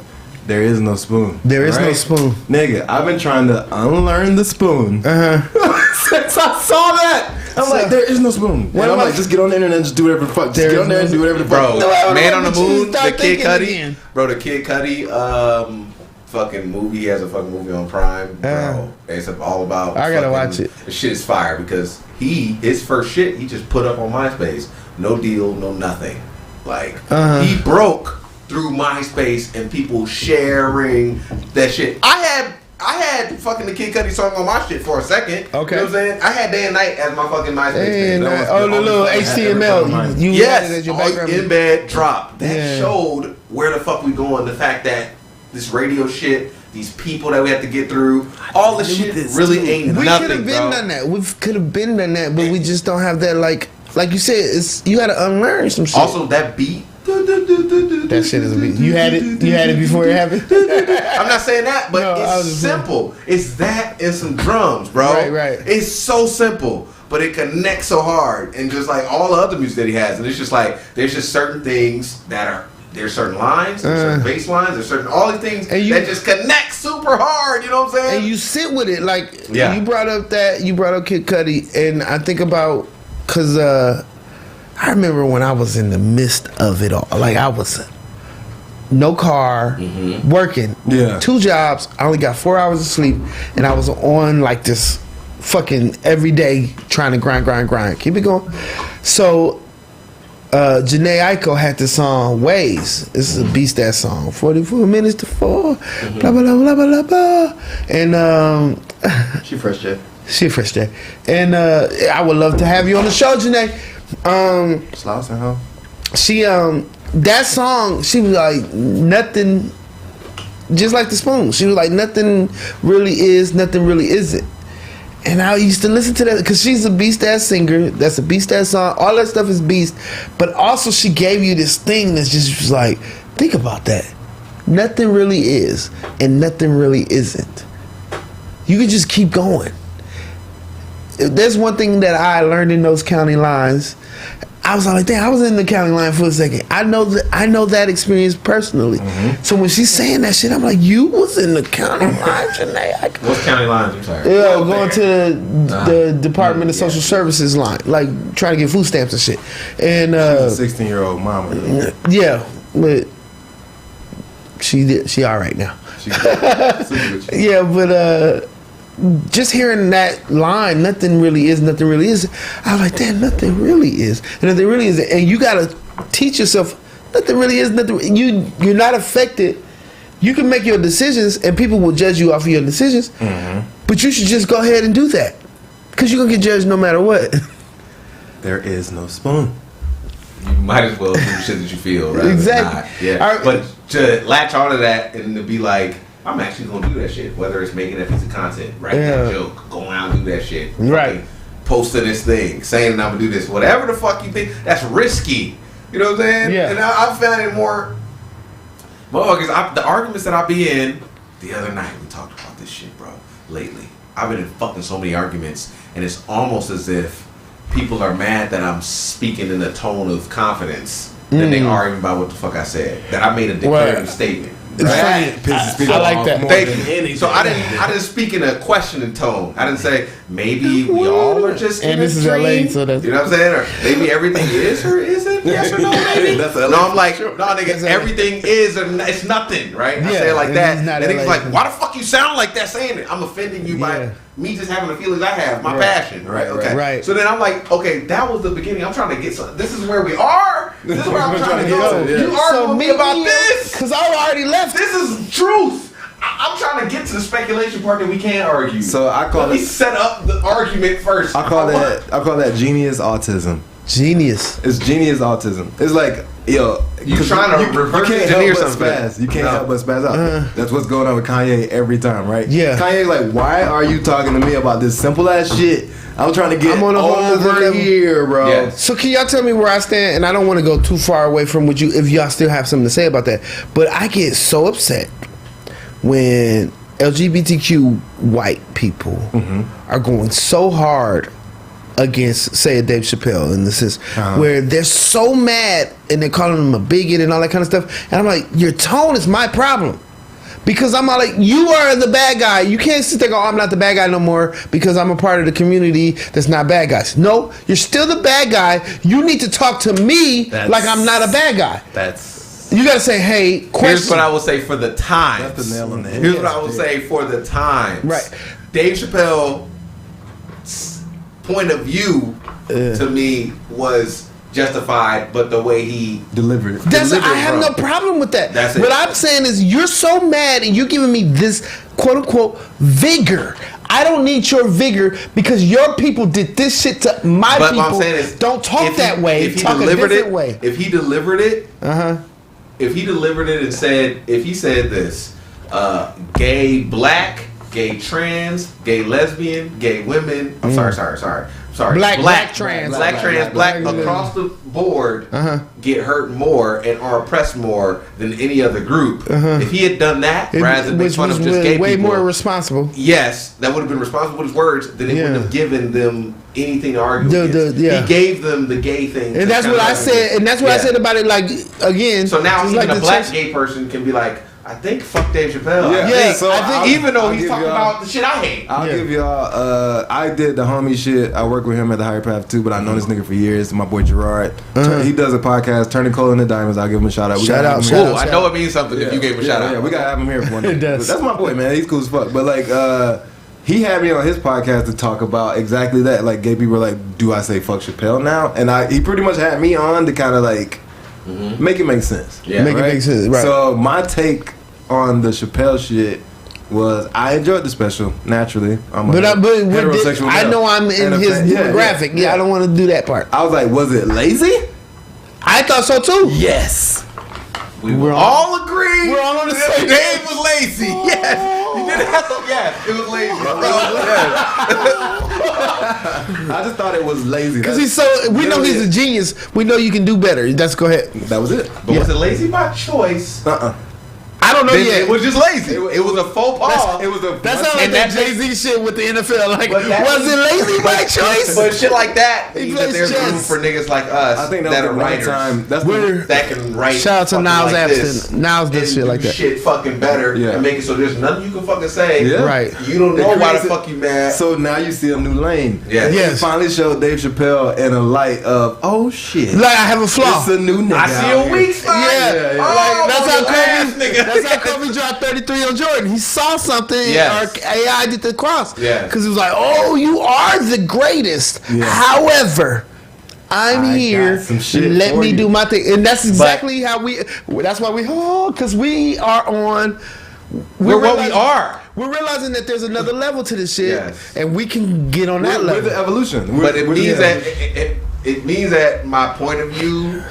[SPEAKER 3] There is no spoon.
[SPEAKER 1] There is no
[SPEAKER 3] Right?
[SPEAKER 1] spoon.
[SPEAKER 3] Nigga, I've been trying to unlearn the spoon since I saw that. I'm
[SPEAKER 1] So-
[SPEAKER 3] like, there is no spoon.
[SPEAKER 1] What
[SPEAKER 3] And I'm
[SPEAKER 1] am I-
[SPEAKER 3] like, just get on the internet and just do whatever the fuck. Just
[SPEAKER 1] There
[SPEAKER 3] get
[SPEAKER 1] is
[SPEAKER 3] on there
[SPEAKER 1] no-
[SPEAKER 3] and do whatever the
[SPEAKER 4] Bro,
[SPEAKER 3] fuck.
[SPEAKER 1] No, I don't
[SPEAKER 4] Man
[SPEAKER 1] know,
[SPEAKER 4] on the
[SPEAKER 1] but you
[SPEAKER 4] Moon, the
[SPEAKER 1] start
[SPEAKER 4] Kid
[SPEAKER 1] thinking
[SPEAKER 4] Cudi,
[SPEAKER 1] again.
[SPEAKER 4] bro, the Kid Cudi, fucking movie. He has a fucking movie on Prime, bro. It's all about.
[SPEAKER 1] I gotta
[SPEAKER 4] fucking-
[SPEAKER 1] watch it.
[SPEAKER 4] The shit is fire because his first shit he just put up on MySpace. No deal, no nothing. Like he broke through MySpace and people sharing that shit. I had fucking the Kid Cudi song on my shit for a second.
[SPEAKER 1] Okay.
[SPEAKER 4] You know what I'm saying? I had Day and Night as my fucking MySpace page.
[SPEAKER 1] And,
[SPEAKER 3] That was
[SPEAKER 1] oh,
[SPEAKER 3] the
[SPEAKER 1] the
[SPEAKER 3] only
[SPEAKER 1] little
[SPEAKER 3] thing I had ever
[SPEAKER 1] HTML.
[SPEAKER 3] done on
[SPEAKER 1] You
[SPEAKER 4] Yes,
[SPEAKER 1] had it as your
[SPEAKER 4] all
[SPEAKER 1] background.
[SPEAKER 4] in bed drop. That
[SPEAKER 1] Yeah.
[SPEAKER 4] showed where the fuck we going. The fact that this radio shit, these people that we have to get through, all this shit really ain't
[SPEAKER 1] We
[SPEAKER 4] nothing,
[SPEAKER 1] could have been
[SPEAKER 4] bro.
[SPEAKER 1] done that. We could have been done that, but we just don't have that. Like you said, it's you got to unlearn some shit.
[SPEAKER 4] Also, that beat.
[SPEAKER 1] that shit is a beat. You had it. You had it before it happened.
[SPEAKER 4] I'm not saying that, but
[SPEAKER 1] No, I was
[SPEAKER 4] it's
[SPEAKER 1] just saying.
[SPEAKER 4] simple. It's that and some drums, bro.
[SPEAKER 1] Right, right.
[SPEAKER 4] It's so simple, but it connects so hard, and just like all the other music that he has, and it's just like there's just certain things that are. There's certain lines, there's certain bass lines, there's certain all these things
[SPEAKER 1] And you-
[SPEAKER 4] that just connect super hard. You know what I'm saying?
[SPEAKER 1] And you sit with it. Like
[SPEAKER 4] Yeah.
[SPEAKER 1] you brought up Kid Cudi, and I think about because I remember when I was in the midst of it all. Like I was no car, working,
[SPEAKER 3] Yeah.
[SPEAKER 1] 2 jobs. I only got 4 hours of sleep, and I was on like this fucking every day trying to grind, keep it going. So. Janae Aiko had this song Ways. This is a beast ass song. 44 minutes to 4. Blah blah blah blah blah blah. And
[SPEAKER 3] She fresh, Jay.
[SPEAKER 1] she fresh day. And I would love to have you on the show, Janae.
[SPEAKER 3] Slouching, huh?
[SPEAKER 1] She that song, she was like nothing, just like the spoon. She was like nothing really is, nothing really isn't. And I used to listen to that because she's a beast ass singer. That's a beast ass song. All that stuff is beast. But also she gave you this thing that's just like, think about that. Nothing really is and nothing really isn't. You can just keep going. There's one thing that I learned in those county lines. I was like, damn, I was in the county line for a second. I know that experience personally. So when she's saying that shit, I'm like, you was in the county line, Janae.
[SPEAKER 4] What's county lines? I'm sorry.
[SPEAKER 1] Yeah, going to the Department of Social Services line, like trying to get food stamps and shit. And
[SPEAKER 3] 16-year-old mama.
[SPEAKER 1] yeah, but she all right now. Yeah, but just hearing that line, nothing really is, nothing really is. I was like, damn, nothing really is, and nothing really is. And you gotta teach yourself, nothing really is, nothing. You're not affected. You can make your decisions, and people will judge you off of your decisions. But you should just go ahead and do that, because you're gonna get judged no matter what.
[SPEAKER 3] There is no spoon.
[SPEAKER 4] You might as well do the shit that you feel, right?
[SPEAKER 1] Exactly.
[SPEAKER 4] Yeah.
[SPEAKER 1] All right.
[SPEAKER 4] But to latch onto that and to be like, I'm actually gonna do that shit. Whether it's making that piece of content, writing that joke, going out and do that shit,
[SPEAKER 1] Right.
[SPEAKER 4] fucking posting this thing, saying that I'm gonna do this, whatever the fuck you think, that's risky. You know what I'm saying?
[SPEAKER 1] Yeah.
[SPEAKER 4] And I found it more. Motherfuckers, the arguments that I be in. The other night we talked about this shit, bro. Lately, I've been in fucking so many arguments, and it's almost as if people are mad that I'm speaking in a tone of confidence than they are even about what the fuck I said. That I made a declarative statement.
[SPEAKER 3] That pisses people
[SPEAKER 1] I like
[SPEAKER 3] off
[SPEAKER 1] that.
[SPEAKER 3] more
[SPEAKER 4] Thank
[SPEAKER 3] than
[SPEAKER 4] you.
[SPEAKER 3] anything.
[SPEAKER 4] So I didn't speak in a questioning tone. I didn't say maybe we all are just in
[SPEAKER 1] And
[SPEAKER 4] a
[SPEAKER 1] this is
[SPEAKER 4] dream.
[SPEAKER 1] LA, so that's-
[SPEAKER 4] You know what I'm saying? Or maybe everything is or isn't. Yes or no, maybe.
[SPEAKER 3] That's
[SPEAKER 4] No,
[SPEAKER 3] LA.
[SPEAKER 4] I'm like, no, nigga,
[SPEAKER 1] That's LA.
[SPEAKER 4] everything is or it's nothing, right? I
[SPEAKER 1] Yeah,
[SPEAKER 4] say it like
[SPEAKER 1] and
[SPEAKER 4] that.
[SPEAKER 1] it's not
[SPEAKER 4] And niggas
[SPEAKER 1] LA.
[SPEAKER 4] like, why the fuck you sound like that saying it? I'm offending you
[SPEAKER 1] Yeah.
[SPEAKER 4] by me just having the feelings I have, my passion. Right, okay.
[SPEAKER 1] right.
[SPEAKER 4] So then I'm like, okay, that was the beginning. I'm trying to get some. This is where we are. This is where I'm trying to go.
[SPEAKER 3] Yeah.
[SPEAKER 4] You arguing with me about this?
[SPEAKER 1] Because I already left.
[SPEAKER 4] This is truth. I'm trying to get to the speculation part that we can't argue.
[SPEAKER 3] So I call
[SPEAKER 4] Let me
[SPEAKER 3] it.
[SPEAKER 4] set up the argument first.
[SPEAKER 3] I call that genius autism.
[SPEAKER 1] Genius.
[SPEAKER 3] It's genius autism. It's like, yo,
[SPEAKER 4] You trying to reverse
[SPEAKER 3] you can't
[SPEAKER 4] engineer
[SPEAKER 3] help but
[SPEAKER 4] something.
[SPEAKER 3] spaz. You can't help but spaz out. That's what's going on with Kanye every time, right?
[SPEAKER 1] Yeah.
[SPEAKER 3] Kanye's like, why are you talking to me about this simple ass shit? I'm trying to get
[SPEAKER 1] I'm on a whole other
[SPEAKER 3] over
[SPEAKER 1] level.
[SPEAKER 3] here, bro.
[SPEAKER 4] Yes.
[SPEAKER 1] So can y'all tell me where I stand? And I don't want to go too far away from what you, if y'all still have something to say about that. But I get so upset when LGBTQ white people are going so hard against, say, a Dave Chappelle, and this is where they're so mad and they're calling him a bigot and all that kind of stuff. And I'm like, your tone is my problem. Because I'm like, you are the bad guy. You can't sit there and go, oh, I'm not the bad guy no more because I'm a part of the community that's not bad guys. No, you're still the bad guy. You need to talk to me like I'm not a bad guy. You got to say, hey, question.
[SPEAKER 4] Here's what I will say for the times.
[SPEAKER 3] That's the nail on the head.
[SPEAKER 4] Here's what I will say for the times.
[SPEAKER 1] Right.
[SPEAKER 4] Dave Chappelle's point of view to me was justified, but the way he
[SPEAKER 3] Delivered it.
[SPEAKER 1] I have no problem with that.
[SPEAKER 4] That's it.
[SPEAKER 1] What I'm saying is you're so mad and you're giving me this quote unquote vigor. I don't need your vigor because your people did this shit to my
[SPEAKER 4] But
[SPEAKER 1] people.
[SPEAKER 4] what I'm saying is,
[SPEAKER 1] don't talk that way.
[SPEAKER 4] If he
[SPEAKER 1] Talk a
[SPEAKER 4] delivered
[SPEAKER 1] different
[SPEAKER 4] it,
[SPEAKER 1] way.
[SPEAKER 4] if he delivered it, if he delivered it and said, if he said this, gay black, gay trans, gay lesbian, gay women. I'm sorry.
[SPEAKER 1] Black trans.
[SPEAKER 4] Black across the board get hurt more and are oppressed more than any other group. If he had done that, rather than make fun of just gay
[SPEAKER 1] way
[SPEAKER 4] people,
[SPEAKER 1] more responsible.
[SPEAKER 4] yes, that would have been responsible with his words. Then it wouldn't have given them anything to argue against.
[SPEAKER 1] Yeah.
[SPEAKER 4] He gave them the gay thing,
[SPEAKER 1] And that's what I said. And that's what I said about it. Like again.
[SPEAKER 4] So now
[SPEAKER 1] just
[SPEAKER 4] even
[SPEAKER 1] like
[SPEAKER 4] a
[SPEAKER 1] the
[SPEAKER 4] black
[SPEAKER 1] church-
[SPEAKER 4] gay person can be like, I think fuck Dave Chappelle.
[SPEAKER 3] Yeah.
[SPEAKER 1] Yeah,
[SPEAKER 3] So
[SPEAKER 1] I think
[SPEAKER 4] even though
[SPEAKER 3] I'll
[SPEAKER 4] he's
[SPEAKER 3] give
[SPEAKER 4] talking
[SPEAKER 3] y'all-
[SPEAKER 4] about the shit I hate.
[SPEAKER 3] I'll give y'all. I did the homie shit. I work with him at the Higher Path too, but I've known this nigga for years. My boy Gerard. He does a podcast, Turning Coal into Diamonds. I'll give him a shout out. We
[SPEAKER 1] Shout
[SPEAKER 3] gotta
[SPEAKER 1] out,
[SPEAKER 3] have him
[SPEAKER 1] shout
[SPEAKER 3] here.
[SPEAKER 1] out.
[SPEAKER 4] I know it means something if you gave him a shout out.
[SPEAKER 3] Yeah, we gotta have him here for one day.
[SPEAKER 1] It does.
[SPEAKER 3] But that's my boy, man. He's cool as fuck. But like, he had me on his podcast to talk about exactly that. Like, gay people were like, "Do I say fuck Chappelle now?" And he pretty much had me on to kind of like make it make sense.
[SPEAKER 4] Yeah.
[SPEAKER 1] Make it make sense, right.
[SPEAKER 3] So my take on the Chappelle shit was I enjoyed the special naturally. I'm a heterosexual
[SPEAKER 1] I
[SPEAKER 3] male.
[SPEAKER 1] know I'm in
[SPEAKER 3] And a
[SPEAKER 1] his
[SPEAKER 3] fan-
[SPEAKER 1] demographic. Yeah, I don't want to do that part.
[SPEAKER 3] I was like, was it lazy?
[SPEAKER 1] I thought so too.
[SPEAKER 3] Yes.
[SPEAKER 4] We will all agree.
[SPEAKER 1] We're all on the same
[SPEAKER 4] Dave was lazy. Yes, you didn't have to. Yes, it was lazy.
[SPEAKER 3] I just thought it was lazy.
[SPEAKER 1] Because he's so. We know he's a genius. We know you can do better. Let's go ahead.
[SPEAKER 3] That was it.
[SPEAKER 4] But was it lazy by choice?
[SPEAKER 1] I don't know
[SPEAKER 4] Then
[SPEAKER 1] yet.
[SPEAKER 4] it was just lazy. It was a faux pas.
[SPEAKER 3] It was a.
[SPEAKER 1] That sounds like
[SPEAKER 4] And
[SPEAKER 1] that
[SPEAKER 4] that
[SPEAKER 1] Jay Z shit with the NFL. Like,
[SPEAKER 4] But that-
[SPEAKER 1] was it lazy by choice?
[SPEAKER 4] But shit like that
[SPEAKER 1] He
[SPEAKER 4] means that
[SPEAKER 1] plays
[SPEAKER 4] there's room
[SPEAKER 1] chess.
[SPEAKER 4] for niggas like us
[SPEAKER 3] I think that
[SPEAKER 4] that
[SPEAKER 3] was
[SPEAKER 4] are
[SPEAKER 3] the one
[SPEAKER 4] writers
[SPEAKER 3] time. That's
[SPEAKER 1] We're-
[SPEAKER 4] that can write.
[SPEAKER 1] Shout out to
[SPEAKER 4] fucking
[SPEAKER 1] Niles
[SPEAKER 4] like
[SPEAKER 1] Abston.
[SPEAKER 4] this
[SPEAKER 1] Niles does
[SPEAKER 4] and
[SPEAKER 1] shit
[SPEAKER 4] do
[SPEAKER 1] like that.
[SPEAKER 4] Shit fucking better
[SPEAKER 3] Yeah.
[SPEAKER 4] and make it so there's nothing you can fucking say.
[SPEAKER 3] Yeah.
[SPEAKER 1] Right.
[SPEAKER 4] You don't know
[SPEAKER 3] It
[SPEAKER 4] why the
[SPEAKER 3] creates
[SPEAKER 4] fuck you mad.
[SPEAKER 3] So now you see a new lane.
[SPEAKER 4] Yeah.
[SPEAKER 3] He
[SPEAKER 1] Yes.
[SPEAKER 3] finally showed Dave Chappelle in a light of, oh shit.
[SPEAKER 1] Like I have a flaw.
[SPEAKER 3] It's a new nigga.
[SPEAKER 4] I see
[SPEAKER 3] out
[SPEAKER 4] a
[SPEAKER 3] here.
[SPEAKER 4] weak spot.
[SPEAKER 1] Yeah,
[SPEAKER 3] yeah.
[SPEAKER 4] Oh,
[SPEAKER 1] like, that's how
[SPEAKER 4] ass,
[SPEAKER 1] Kobe.
[SPEAKER 4] nigga.
[SPEAKER 1] That's how Kobe dropped 33 on Jordan. He saw something,
[SPEAKER 4] Yes.
[SPEAKER 1] or AI did the cross.
[SPEAKER 4] Yeah.
[SPEAKER 1] Because it was like, oh, you are the greatest.
[SPEAKER 3] Yeah.
[SPEAKER 1] However, I'm
[SPEAKER 3] I
[SPEAKER 1] here.
[SPEAKER 3] got some shit
[SPEAKER 1] Let
[SPEAKER 3] for
[SPEAKER 1] me
[SPEAKER 3] you.
[SPEAKER 1] do my thing, and that's exactly how we. That's why we. Oh, because we are on.
[SPEAKER 4] We're what we
[SPEAKER 1] realizing-
[SPEAKER 4] are.
[SPEAKER 1] We're realizing that there's another level to this shit,
[SPEAKER 4] Yes.
[SPEAKER 1] and we can get on that
[SPEAKER 3] We're
[SPEAKER 1] level.
[SPEAKER 3] the evolution.
[SPEAKER 4] But it
[SPEAKER 3] We're the
[SPEAKER 4] means that
[SPEAKER 3] evolution.
[SPEAKER 4] it means that my point of view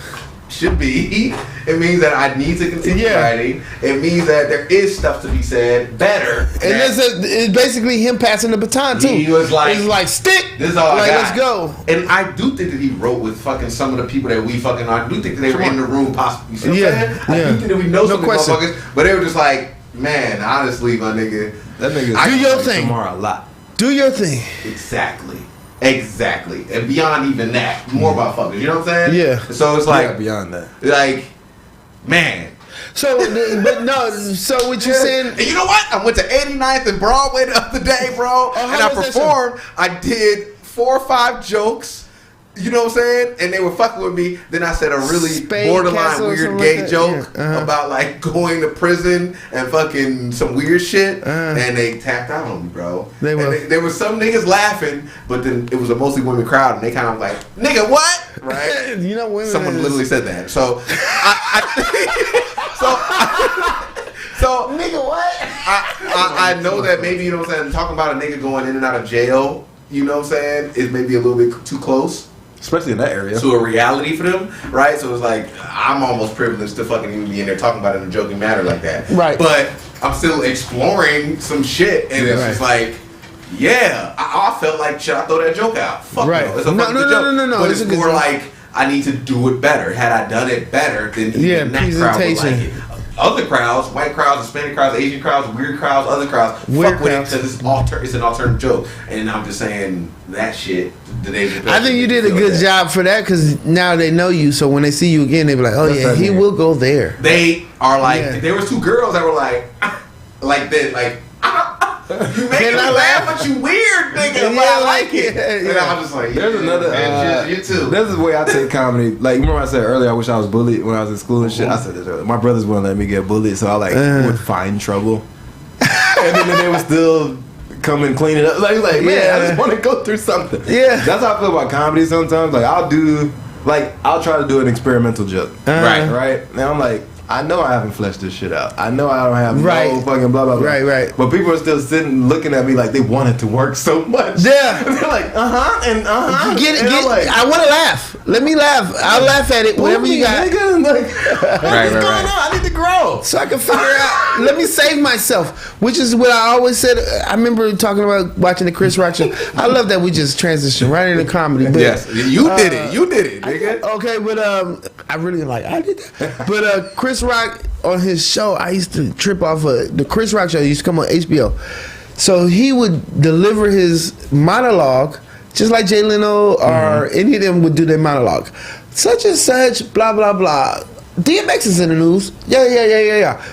[SPEAKER 4] should be. It means that I need to continue
[SPEAKER 1] Yeah.
[SPEAKER 4] writing. It means that there is stuff to be said better.
[SPEAKER 1] And
[SPEAKER 4] that-
[SPEAKER 1] it's basically him passing the baton too.
[SPEAKER 4] He was like,
[SPEAKER 1] he's like, stick.
[SPEAKER 4] This is all
[SPEAKER 1] like,
[SPEAKER 4] I got.
[SPEAKER 1] let's go.
[SPEAKER 4] And I do think that he wrote with fucking some of the people that we fucking. I do think that they were in the room possibly. You see what I'm
[SPEAKER 1] Yeah,
[SPEAKER 4] saying? I
[SPEAKER 1] yeah.
[SPEAKER 4] do think that we know
[SPEAKER 1] No
[SPEAKER 4] some of these
[SPEAKER 1] question.
[SPEAKER 4] motherfuckers, but they were just like, man, honestly, my nigga.
[SPEAKER 3] That nigga
[SPEAKER 1] Do your thing.
[SPEAKER 3] tomorrow a lot.
[SPEAKER 1] Do your thing.
[SPEAKER 4] Exactly. And beyond even that, more about fuckers. You know what I'm saying?
[SPEAKER 1] Yeah.
[SPEAKER 4] So it's
[SPEAKER 3] Yeah,
[SPEAKER 4] like,
[SPEAKER 3] beyond that.
[SPEAKER 4] man.
[SPEAKER 1] So, but no. So what you saying?
[SPEAKER 4] And you know what? I went to 89th and Broadway the other day, bro.
[SPEAKER 1] how
[SPEAKER 4] And I
[SPEAKER 1] was that show?
[SPEAKER 4] performed. I did 4 or 5 jokes. You know what I'm saying? And they were fucking with me. Then I said a really
[SPEAKER 1] Spade
[SPEAKER 4] borderline
[SPEAKER 1] Castle or
[SPEAKER 4] weird
[SPEAKER 1] something
[SPEAKER 4] gay
[SPEAKER 1] like that?
[SPEAKER 4] joke
[SPEAKER 1] Yeah, uh-huh.
[SPEAKER 4] about like going to prison and fucking some weird shit. And they tapped out on me, bro.
[SPEAKER 1] They
[SPEAKER 4] And
[SPEAKER 1] were.
[SPEAKER 4] there was some niggas laughing, but then it was a mostly women crowd, and they kind of like, nigga, what? Right?
[SPEAKER 1] You know, women.
[SPEAKER 4] Someone
[SPEAKER 1] is-
[SPEAKER 4] literally said that. So, so
[SPEAKER 1] Nigga, what?
[SPEAKER 4] I know that maybe, you know what I'm saying, talking about a nigga going in and out of jail, you know what I'm saying, is maybe a little bit too close.
[SPEAKER 3] especially in that area,
[SPEAKER 4] to a reality for them, right? So it's like I'm almost privileged to fucking even be in there talking about it in a joking manner like that,
[SPEAKER 1] Right.
[SPEAKER 4] But I'm still exploring some shit, and it's just like, yeah, I felt like should I throw that joke out? Fuck
[SPEAKER 1] Right.
[SPEAKER 4] no, it's a fucking good joke.
[SPEAKER 1] No.
[SPEAKER 4] But it's more like I need to do it better. Had I done it better, then even that crowd would like it. Other crowds, white crowds, Hispanic crowds, Asian crowds, weird crowds, other crowds, fuck with it because it's an alternative joke. And I'm just saying that shit.
[SPEAKER 1] I think you did a good job for that because now they know you. So when they see you again, they be like, "Oh yeah, he will go there."
[SPEAKER 4] They are like, there was two girls that were like this, like. You make me laugh, but you weird, nigga. But I like it. And I'm just like,
[SPEAKER 3] there's another.
[SPEAKER 4] you too.
[SPEAKER 3] There's the way I take comedy. Like, remember I said earlier, I wish I was bullied when I was in school and shit. I said this earlier. My brothers wouldn't let me get bullied, so I would find trouble, and then they would still come and clean it up. Like man, I just want to go through something.
[SPEAKER 1] Yeah,
[SPEAKER 3] that's how I feel about comedy sometimes. Like I'll try to do an experimental joke, right. Now I'm like, I know I haven't fleshed this shit out. I know I don't have no fucking blah blah blah.
[SPEAKER 1] Right.
[SPEAKER 3] But people are still sitting looking at me like they want it to work so much.
[SPEAKER 1] Yeah.
[SPEAKER 3] And they're like, and
[SPEAKER 1] Get it.
[SPEAKER 3] Like,
[SPEAKER 1] I want to laugh. Let me laugh. I'll laugh at it. Whatever you got.
[SPEAKER 3] Nigga. Like, what's going on? I need to grow.
[SPEAKER 1] So I can figure out. Let me save myself. Which is what I always said. I remember talking about watching the Chris Rock show. I love that we just transitioned right into comedy. But,
[SPEAKER 4] yes, you did it. You did it, nigga.
[SPEAKER 1] Okay, but I really I did that. But Chris Rock on his show, I used to trip off of the Chris Rock show. He used to come on HBO. So he would deliver his monologue just like Jay Leno or any of them would do their monologue. Such and such, blah blah blah. DMX is in the news. Yeah.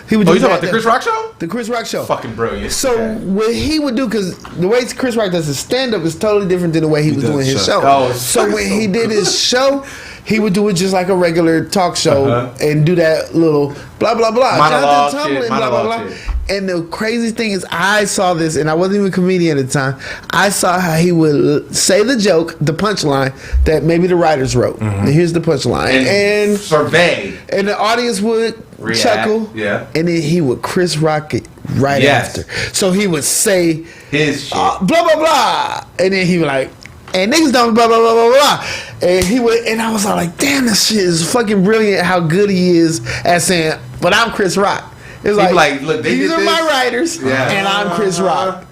[SPEAKER 1] He would.
[SPEAKER 4] You talking about the Chris Rock show?
[SPEAKER 1] The Chris Rock show.
[SPEAKER 4] Fucking brilliant.
[SPEAKER 1] So what he would do, because the way Chris Rock does his stand up is totally different than the way he was doing his show.
[SPEAKER 4] Oh,
[SPEAKER 1] so when he did his show, he would do it just like a regular talk show and do that little blah blah blah,
[SPEAKER 4] monologue
[SPEAKER 1] shit,
[SPEAKER 4] blah blah blah.
[SPEAKER 1] And the crazy thing is, I saw this, and I wasn't even a comedian at the time. I saw how he would say the joke, the punchline that maybe the writers wrote. And here's the punchline, and
[SPEAKER 4] survey,
[SPEAKER 1] and the audience would chuckle, and then he would Chris Rock it right after. So he would say
[SPEAKER 4] his shit,
[SPEAKER 1] blah blah blah, and then he would like, and niggas don't blah blah blah blah blah, and he would, and I was like, damn, this shit is fucking brilliant. How good he is at saying, but I'm Chris Rock. It's like look,
[SPEAKER 4] these
[SPEAKER 1] are my writers, and I'm Chris Rock.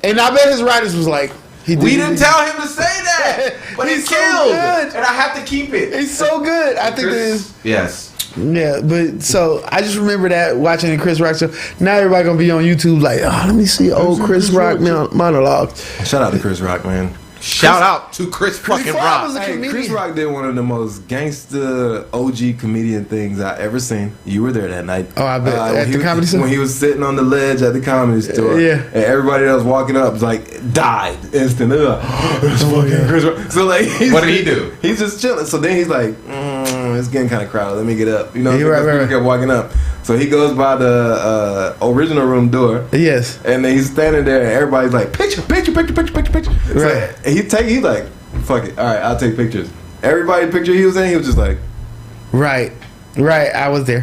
[SPEAKER 1] And I bet his writers was like,
[SPEAKER 4] we didn't tell him to say that, but he's killed, so good. And I have to keep it.
[SPEAKER 1] He's so good. I think this.
[SPEAKER 4] Yes.
[SPEAKER 1] Yeah, but so I just remember that watching the Chris Rock show. Now everybody gonna be on YouTube like, oh, let me see old Chris Rock monologue.
[SPEAKER 3] Shout out to Chris Rock, man.
[SPEAKER 4] Shout out to Chris fucking Rock.
[SPEAKER 3] Hey, Chris Rock did one of the most gangsta OG comedian things I ever seen. You were there that night.
[SPEAKER 1] Oh, I bet. At the comedy store?
[SPEAKER 3] When he was sitting on the ledge at the comedy store.
[SPEAKER 1] Yeah.
[SPEAKER 3] And everybody that was walking up was like, died instantly. Like, it's fucking Chris Rock. So like,
[SPEAKER 4] what did he do?
[SPEAKER 3] He's just chilling. So then he's like, it's getting kind of crowded. Let me get up. You know,
[SPEAKER 1] right.
[SPEAKER 3] kept walking up. So he goes by the original room door.
[SPEAKER 1] Yes.
[SPEAKER 3] And then he's standing there, and everybody's like, picture.
[SPEAKER 1] Right.
[SPEAKER 3] So he's like, fuck it. All right, I'll take pictures. Everybody picture he was in, he was just like,
[SPEAKER 1] right. I was there.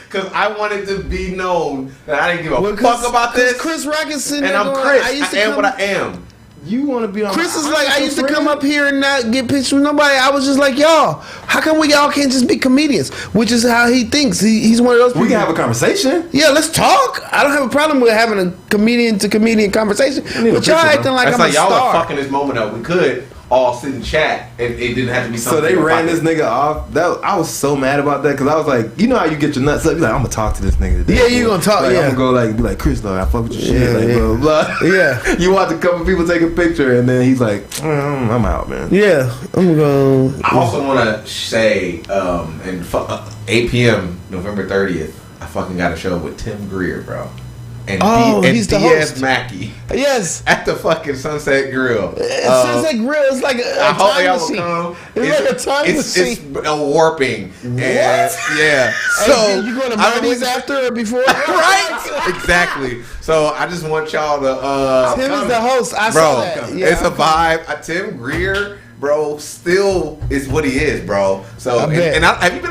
[SPEAKER 4] Because I wanted to be known that I didn't give a fuck about this.
[SPEAKER 1] Chris Rock is sitting
[SPEAKER 4] and
[SPEAKER 1] there
[SPEAKER 4] I'm
[SPEAKER 1] going,
[SPEAKER 4] Chris. I am what I am.
[SPEAKER 3] You want to be on
[SPEAKER 1] Chris is like, I used to come up here and not get pictures with nobody. I was just like, y'all, how come we all can't just be comedians? Which is how he thinks. He's one of those people.
[SPEAKER 3] We can have a conversation.
[SPEAKER 1] Yeah, let's talk. I don't have a problem with having a comedian to comedian conversation. But y'all acting like I'm a star.
[SPEAKER 4] Y'all are fucking this moment up. We could all sit and chat, and it didn't have to be something.
[SPEAKER 3] So they ran this nigga off. I was so mad about that because I was like, you know how you get your nuts up? You're like, I'm gonna talk to this nigga today.
[SPEAKER 1] Yeah, you gonna talk.
[SPEAKER 3] Like,
[SPEAKER 1] yeah,
[SPEAKER 3] I'm gonna go be like, Chris, I fuck with your shit, like, blah blah.
[SPEAKER 1] Yeah,
[SPEAKER 3] you watch a couple people take a picture, and then he's like, I'm out, man.
[SPEAKER 1] Yeah, I'm gonna.
[SPEAKER 4] I also want to say, 8 p.m. November 30th, I fucking got a show with Tim Greer, bro. And
[SPEAKER 1] he's the host.
[SPEAKER 4] Mackey.
[SPEAKER 1] Yes.
[SPEAKER 4] At the fucking Sunset Grill.
[SPEAKER 1] Sunset Grill is like a time machine. It's like a time machine.
[SPEAKER 4] It's a warping. What? Yeah. So
[SPEAKER 1] you going to Marty's after or before?
[SPEAKER 4] Right. Exactly. So I just want y'all to.
[SPEAKER 1] Tim is the host. I
[SPEAKER 4] bro,
[SPEAKER 1] saw that. Yeah,
[SPEAKER 4] it's a vibe. Tim Greer, bro, still is what he is, bro. So have you been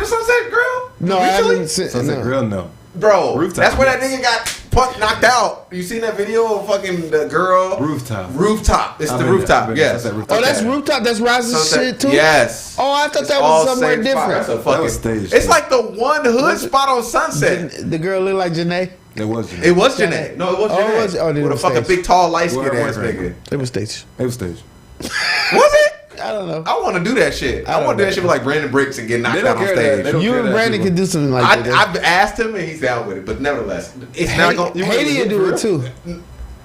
[SPEAKER 4] to Sunset Grill?
[SPEAKER 1] No,
[SPEAKER 4] recently?
[SPEAKER 1] I haven't.
[SPEAKER 3] Sunset Grill, no.
[SPEAKER 4] Bro,
[SPEAKER 3] Rooftop.
[SPEAKER 4] that's where that nigga got knocked out. You seen that video of fucking the girl? Rooftop. It's the rooftop. Yes.
[SPEAKER 1] Oh, that's Rooftop. That's Rise's shit too.
[SPEAKER 4] Yes.
[SPEAKER 1] Oh, I thought that was somewhere
[SPEAKER 4] same
[SPEAKER 1] different.
[SPEAKER 4] spot. That was staged. It's like the one hood spot on Sunset.
[SPEAKER 1] The girl looked like Janae.
[SPEAKER 3] It was Janae.
[SPEAKER 4] It was Janae. No, it was Janae. With a fucking big, tall, light skinned ass nigga.
[SPEAKER 1] It was staged.
[SPEAKER 3] Was it?
[SPEAKER 1] I don't know.
[SPEAKER 4] I want to do that shit. I want to do that shit with like Brandon Bricks and get knocked out on stage.
[SPEAKER 1] You and Brandon can do something like that.
[SPEAKER 4] I've asked him and he's down with it, but nevertheless, it's not going.
[SPEAKER 1] Haiti will do it too.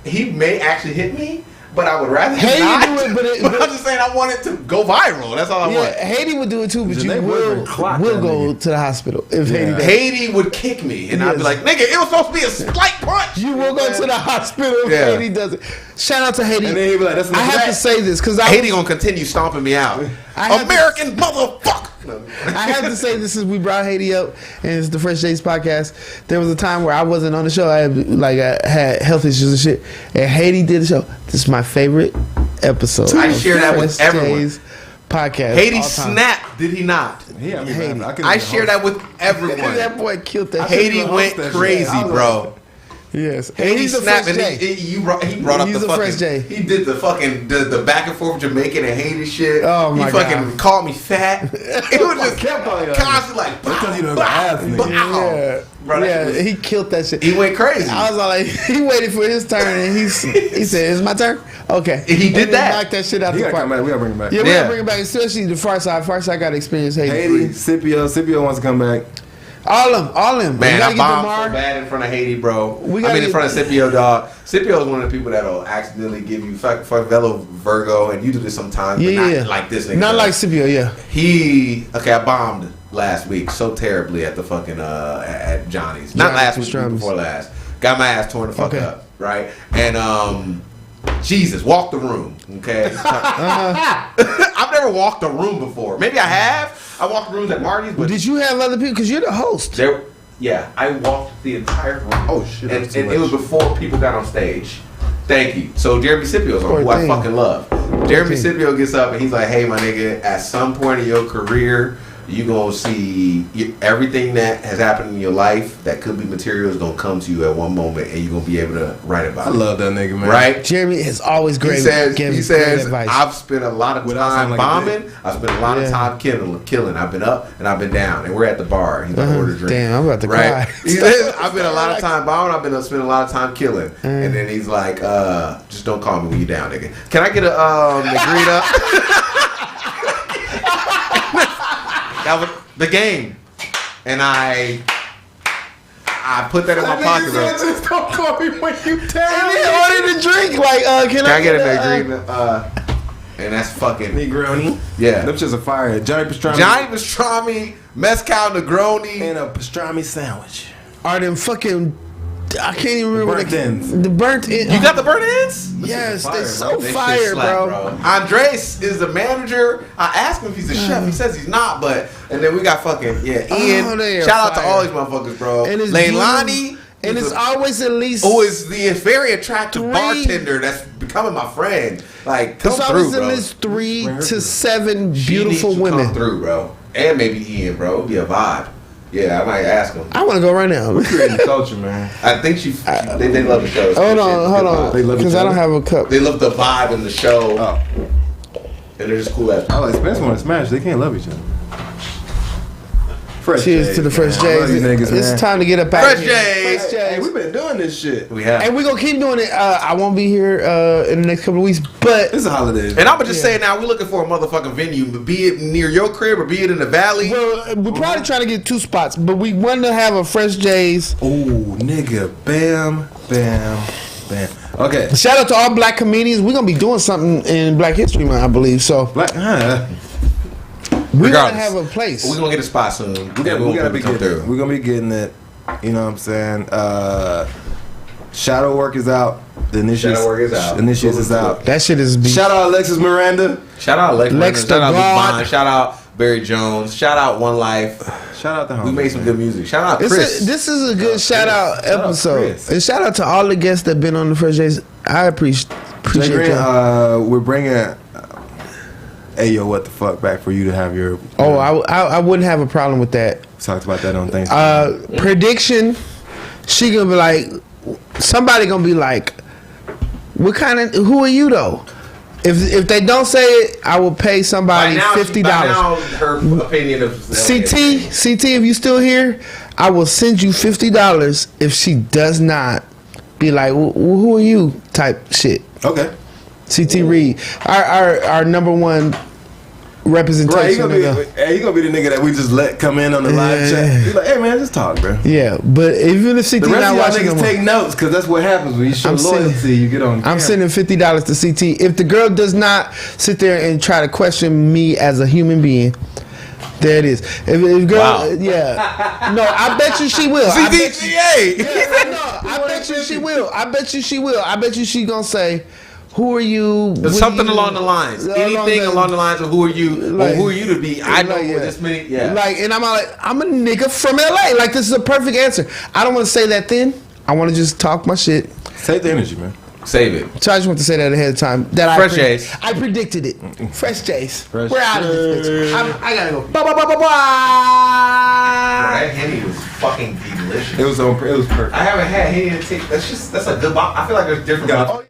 [SPEAKER 4] He may actually hit me, but I would rather
[SPEAKER 1] Haiti
[SPEAKER 4] not.
[SPEAKER 1] do it,
[SPEAKER 4] but I'm just saying I want it to go viral. That's all I want.
[SPEAKER 1] Haiti would do it too, but you will go to the hospital if Haiti does.
[SPEAKER 4] Haiti would kick me, and I'd be like, "Nigga, it was supposed to be a slight punch."
[SPEAKER 1] You will go to the hospital if Haiti does it. Shout out to Haiti.
[SPEAKER 3] And then he'd be like, "That's
[SPEAKER 1] I have to say this because
[SPEAKER 4] Haiti gonna continue stomping me out. American motherfucker.
[SPEAKER 1] I have to say this since we brought Haiti up and it's the Fresh Days podcast. There was a time where I wasn't on the show. I had health issues and shit, and Haiti did the show. This is my favorite episode.
[SPEAKER 4] I share that with everyone.
[SPEAKER 1] Podcast.
[SPEAKER 4] Haiti snapped, did he not?
[SPEAKER 3] Yeah,
[SPEAKER 4] I share that with everyone.
[SPEAKER 1] That boy killed that.
[SPEAKER 4] Haiti went crazy, bro.
[SPEAKER 1] Yes,
[SPEAKER 4] and he snapped, and he brought up the fucking. He did the fucking the back and forth Jamaican and Haiti shit.
[SPEAKER 1] Oh my god!
[SPEAKER 4] He fucking called me fat. It was just constantly like
[SPEAKER 3] because you know the
[SPEAKER 1] yeah, he killed that shit.
[SPEAKER 4] He went crazy.
[SPEAKER 1] I was like, he waited for his turn, and he said, "It's my turn." Okay,
[SPEAKER 4] he did that.
[SPEAKER 1] Knocked that shit out the park.
[SPEAKER 3] We gotta bring him back.
[SPEAKER 1] Yeah, we gotta bring him back, especially the Pharcyde. Pharcyde got to experience Haiti.
[SPEAKER 3] Scipio wants to come back.
[SPEAKER 1] All of them.
[SPEAKER 4] Man, I bombed so bad in front of Haiti, bro. In front of Scipio, dog. Scipio is one of the people that'll accidentally give you Velo Virgo, and you do this sometimes.
[SPEAKER 1] Yeah,
[SPEAKER 4] not like this nigga.
[SPEAKER 1] Not like Scipio, yeah.
[SPEAKER 4] I bombed last week so terribly at the fucking at Johnny's. Not last week, before last. Got my ass torn the fuck up, right? And Jesus, walk the room, okay? I've never walked a room before. Maybe I have. I walked rooms at Marty's, but
[SPEAKER 1] did you have other people? Because you're the host.
[SPEAKER 4] Yeah, I walked the entire room.
[SPEAKER 3] Oh shit!
[SPEAKER 4] And it was before people got on stage. Thank you. So Jeremy Scipio's on, who I fucking love. Jeremy Scipio gets up and he's like, "Hey, my nigga, at some point in your career, you gonna see everything that has happened in your life that could be material is gonna come to you at one moment, and you're gonna be able to write about it."
[SPEAKER 3] I love that nigga, man.
[SPEAKER 4] Right?
[SPEAKER 1] Jeremy is always great.
[SPEAKER 4] He says, "I've spent a lot of time bombing. I've spent a lot of time killing. I've been up and I've been down, and we're at the bar. He's gonna order a drink.
[SPEAKER 1] Damn, I'm about to cry.
[SPEAKER 4] He says, I've been a lot of time bombing. I've been spending a lot of time killing." And then he's like, "Just don't call me when you're down, nigga. Can I get a Negrita?" That was the game, and I put that in my pocket.
[SPEAKER 3] Just don't call me when you down.
[SPEAKER 1] And he ordered a drink. Like,
[SPEAKER 4] can I get a Negrita? And that's fucking
[SPEAKER 3] Negroni.
[SPEAKER 4] Yeah,
[SPEAKER 3] that's just a fire. Johnny
[SPEAKER 4] pastrami, mezcal Negroni,
[SPEAKER 3] and a pastrami sandwich.
[SPEAKER 1] Are them fucking? I can't even remember
[SPEAKER 3] burnt ends.
[SPEAKER 1] The burnt ends.
[SPEAKER 4] You got the burnt ends?
[SPEAKER 1] Yes, they're so fire, bro.
[SPEAKER 4] Andres is the manager. I asked him if he's a chef. He says he's not, but and then we got fucking Ian. Shout out to all these motherfuckers, bro.
[SPEAKER 1] And
[SPEAKER 4] Leilani.
[SPEAKER 1] And it's always at least
[SPEAKER 4] who is the very attractive bartender that's becoming my friend. Like, come through, bro. It's always
[SPEAKER 1] at least 3 to 7 beautiful women.
[SPEAKER 4] Come through, bro. And maybe Ian, bro. It'd be a vibe. Yeah, I might ask him.
[SPEAKER 1] I want to go right now.
[SPEAKER 3] We're creating culture, man.
[SPEAKER 4] I think they love the show.
[SPEAKER 1] Hold on. Because I don't have a cup.
[SPEAKER 4] They love the vibe in the show.
[SPEAKER 3] Oh.
[SPEAKER 4] And they're just cool as.
[SPEAKER 3] I like Spencer want to smash. They can't love each other.
[SPEAKER 1] Fresh Cheers J's, to the Fresh J's. It's time to get up out of here.
[SPEAKER 4] Fresh J's.
[SPEAKER 3] Hey, we've been doing this shit.
[SPEAKER 4] We have.
[SPEAKER 1] And we're going to keep doing it. I won't be here in the next couple of weeks, but
[SPEAKER 3] it's a holiday.
[SPEAKER 4] And I'm just saying now, we're looking for a motherfucking venue, be it near your crib or be it in the valley.
[SPEAKER 1] Well, we're probably trying to get 2 spots, but we want to have a Fresh J's.
[SPEAKER 3] Oh, nigga. Bam, bam, bam. Okay.
[SPEAKER 1] Shout out to all black comedians. We're going to be doing something in Black History Month, I believe. So. We're going to have a place.
[SPEAKER 4] We're going to get a spot soon.
[SPEAKER 3] We're going to be getting it. You know what I'm saying? Shadow Work is out. The Initiates is out.
[SPEAKER 1] That shit is beat.
[SPEAKER 3] Shout out Alexis Miranda.
[SPEAKER 4] Shout out Alexis Miranda. Shout out Levon. Shout out Barry Jones. Shout out One Life.
[SPEAKER 3] Shout out the homies.
[SPEAKER 4] We made some good music. Shout out Chris.
[SPEAKER 1] This is a good shout out episode. And shout out to all the guests that been on the Fresh Days. I appreciate
[SPEAKER 3] that. We're bringing... Hey yo, what the fuck back for you to have your...
[SPEAKER 1] I wouldn't have a problem with that.
[SPEAKER 3] We talked about that on Thanksgiving.
[SPEAKER 1] Prediction, she gonna be like, somebody gonna be like, "What kind of? Who are you though?" If they don't say it, I will pay somebody $50.
[SPEAKER 4] Now her opinion of
[SPEAKER 1] CT, if you still here, I will send you $50 if she does not be like, "Who are you?" type shit.
[SPEAKER 3] Okay.
[SPEAKER 1] CT Reed, our number one representation.
[SPEAKER 3] Right, he gonna be the nigga that we just let come in on the live chat. He's like, hey man, just talk, bro.
[SPEAKER 1] Yeah, but even if CT
[SPEAKER 3] The rest
[SPEAKER 1] not
[SPEAKER 3] of y'all
[SPEAKER 1] watching,
[SPEAKER 3] niggas take notes because that's what happens when you show loyalty. You get on.
[SPEAKER 1] I'm sending $50 to CT. If the girl does not sit there and try to question me as a human being, there it is. If girl, yeah, no, I bet you she will.
[SPEAKER 3] CTGA.
[SPEAKER 1] I bet you she will. I bet you she will. I bet you she gonna say, "Who are you?"
[SPEAKER 4] Something along the lines. Anything along the lines of who are you? Like, or who are you to be? I know this many. Yeah.
[SPEAKER 1] Like, and I'm a nigga from LA. Like, this is a perfect answer. I don't want to say that then. I want to just talk my shit.
[SPEAKER 3] Save the energy, man.
[SPEAKER 4] Save it.
[SPEAKER 1] So I just want to say that ahead of time. That
[SPEAKER 4] Fresh Jace.
[SPEAKER 1] I predicted it. Fresh Jace. We're out of this bitch. I gotta go.
[SPEAKER 4] That Henny was fucking delicious.
[SPEAKER 3] It was perfect.
[SPEAKER 4] I haven't had Henny to take. That's a good. I feel like there's different.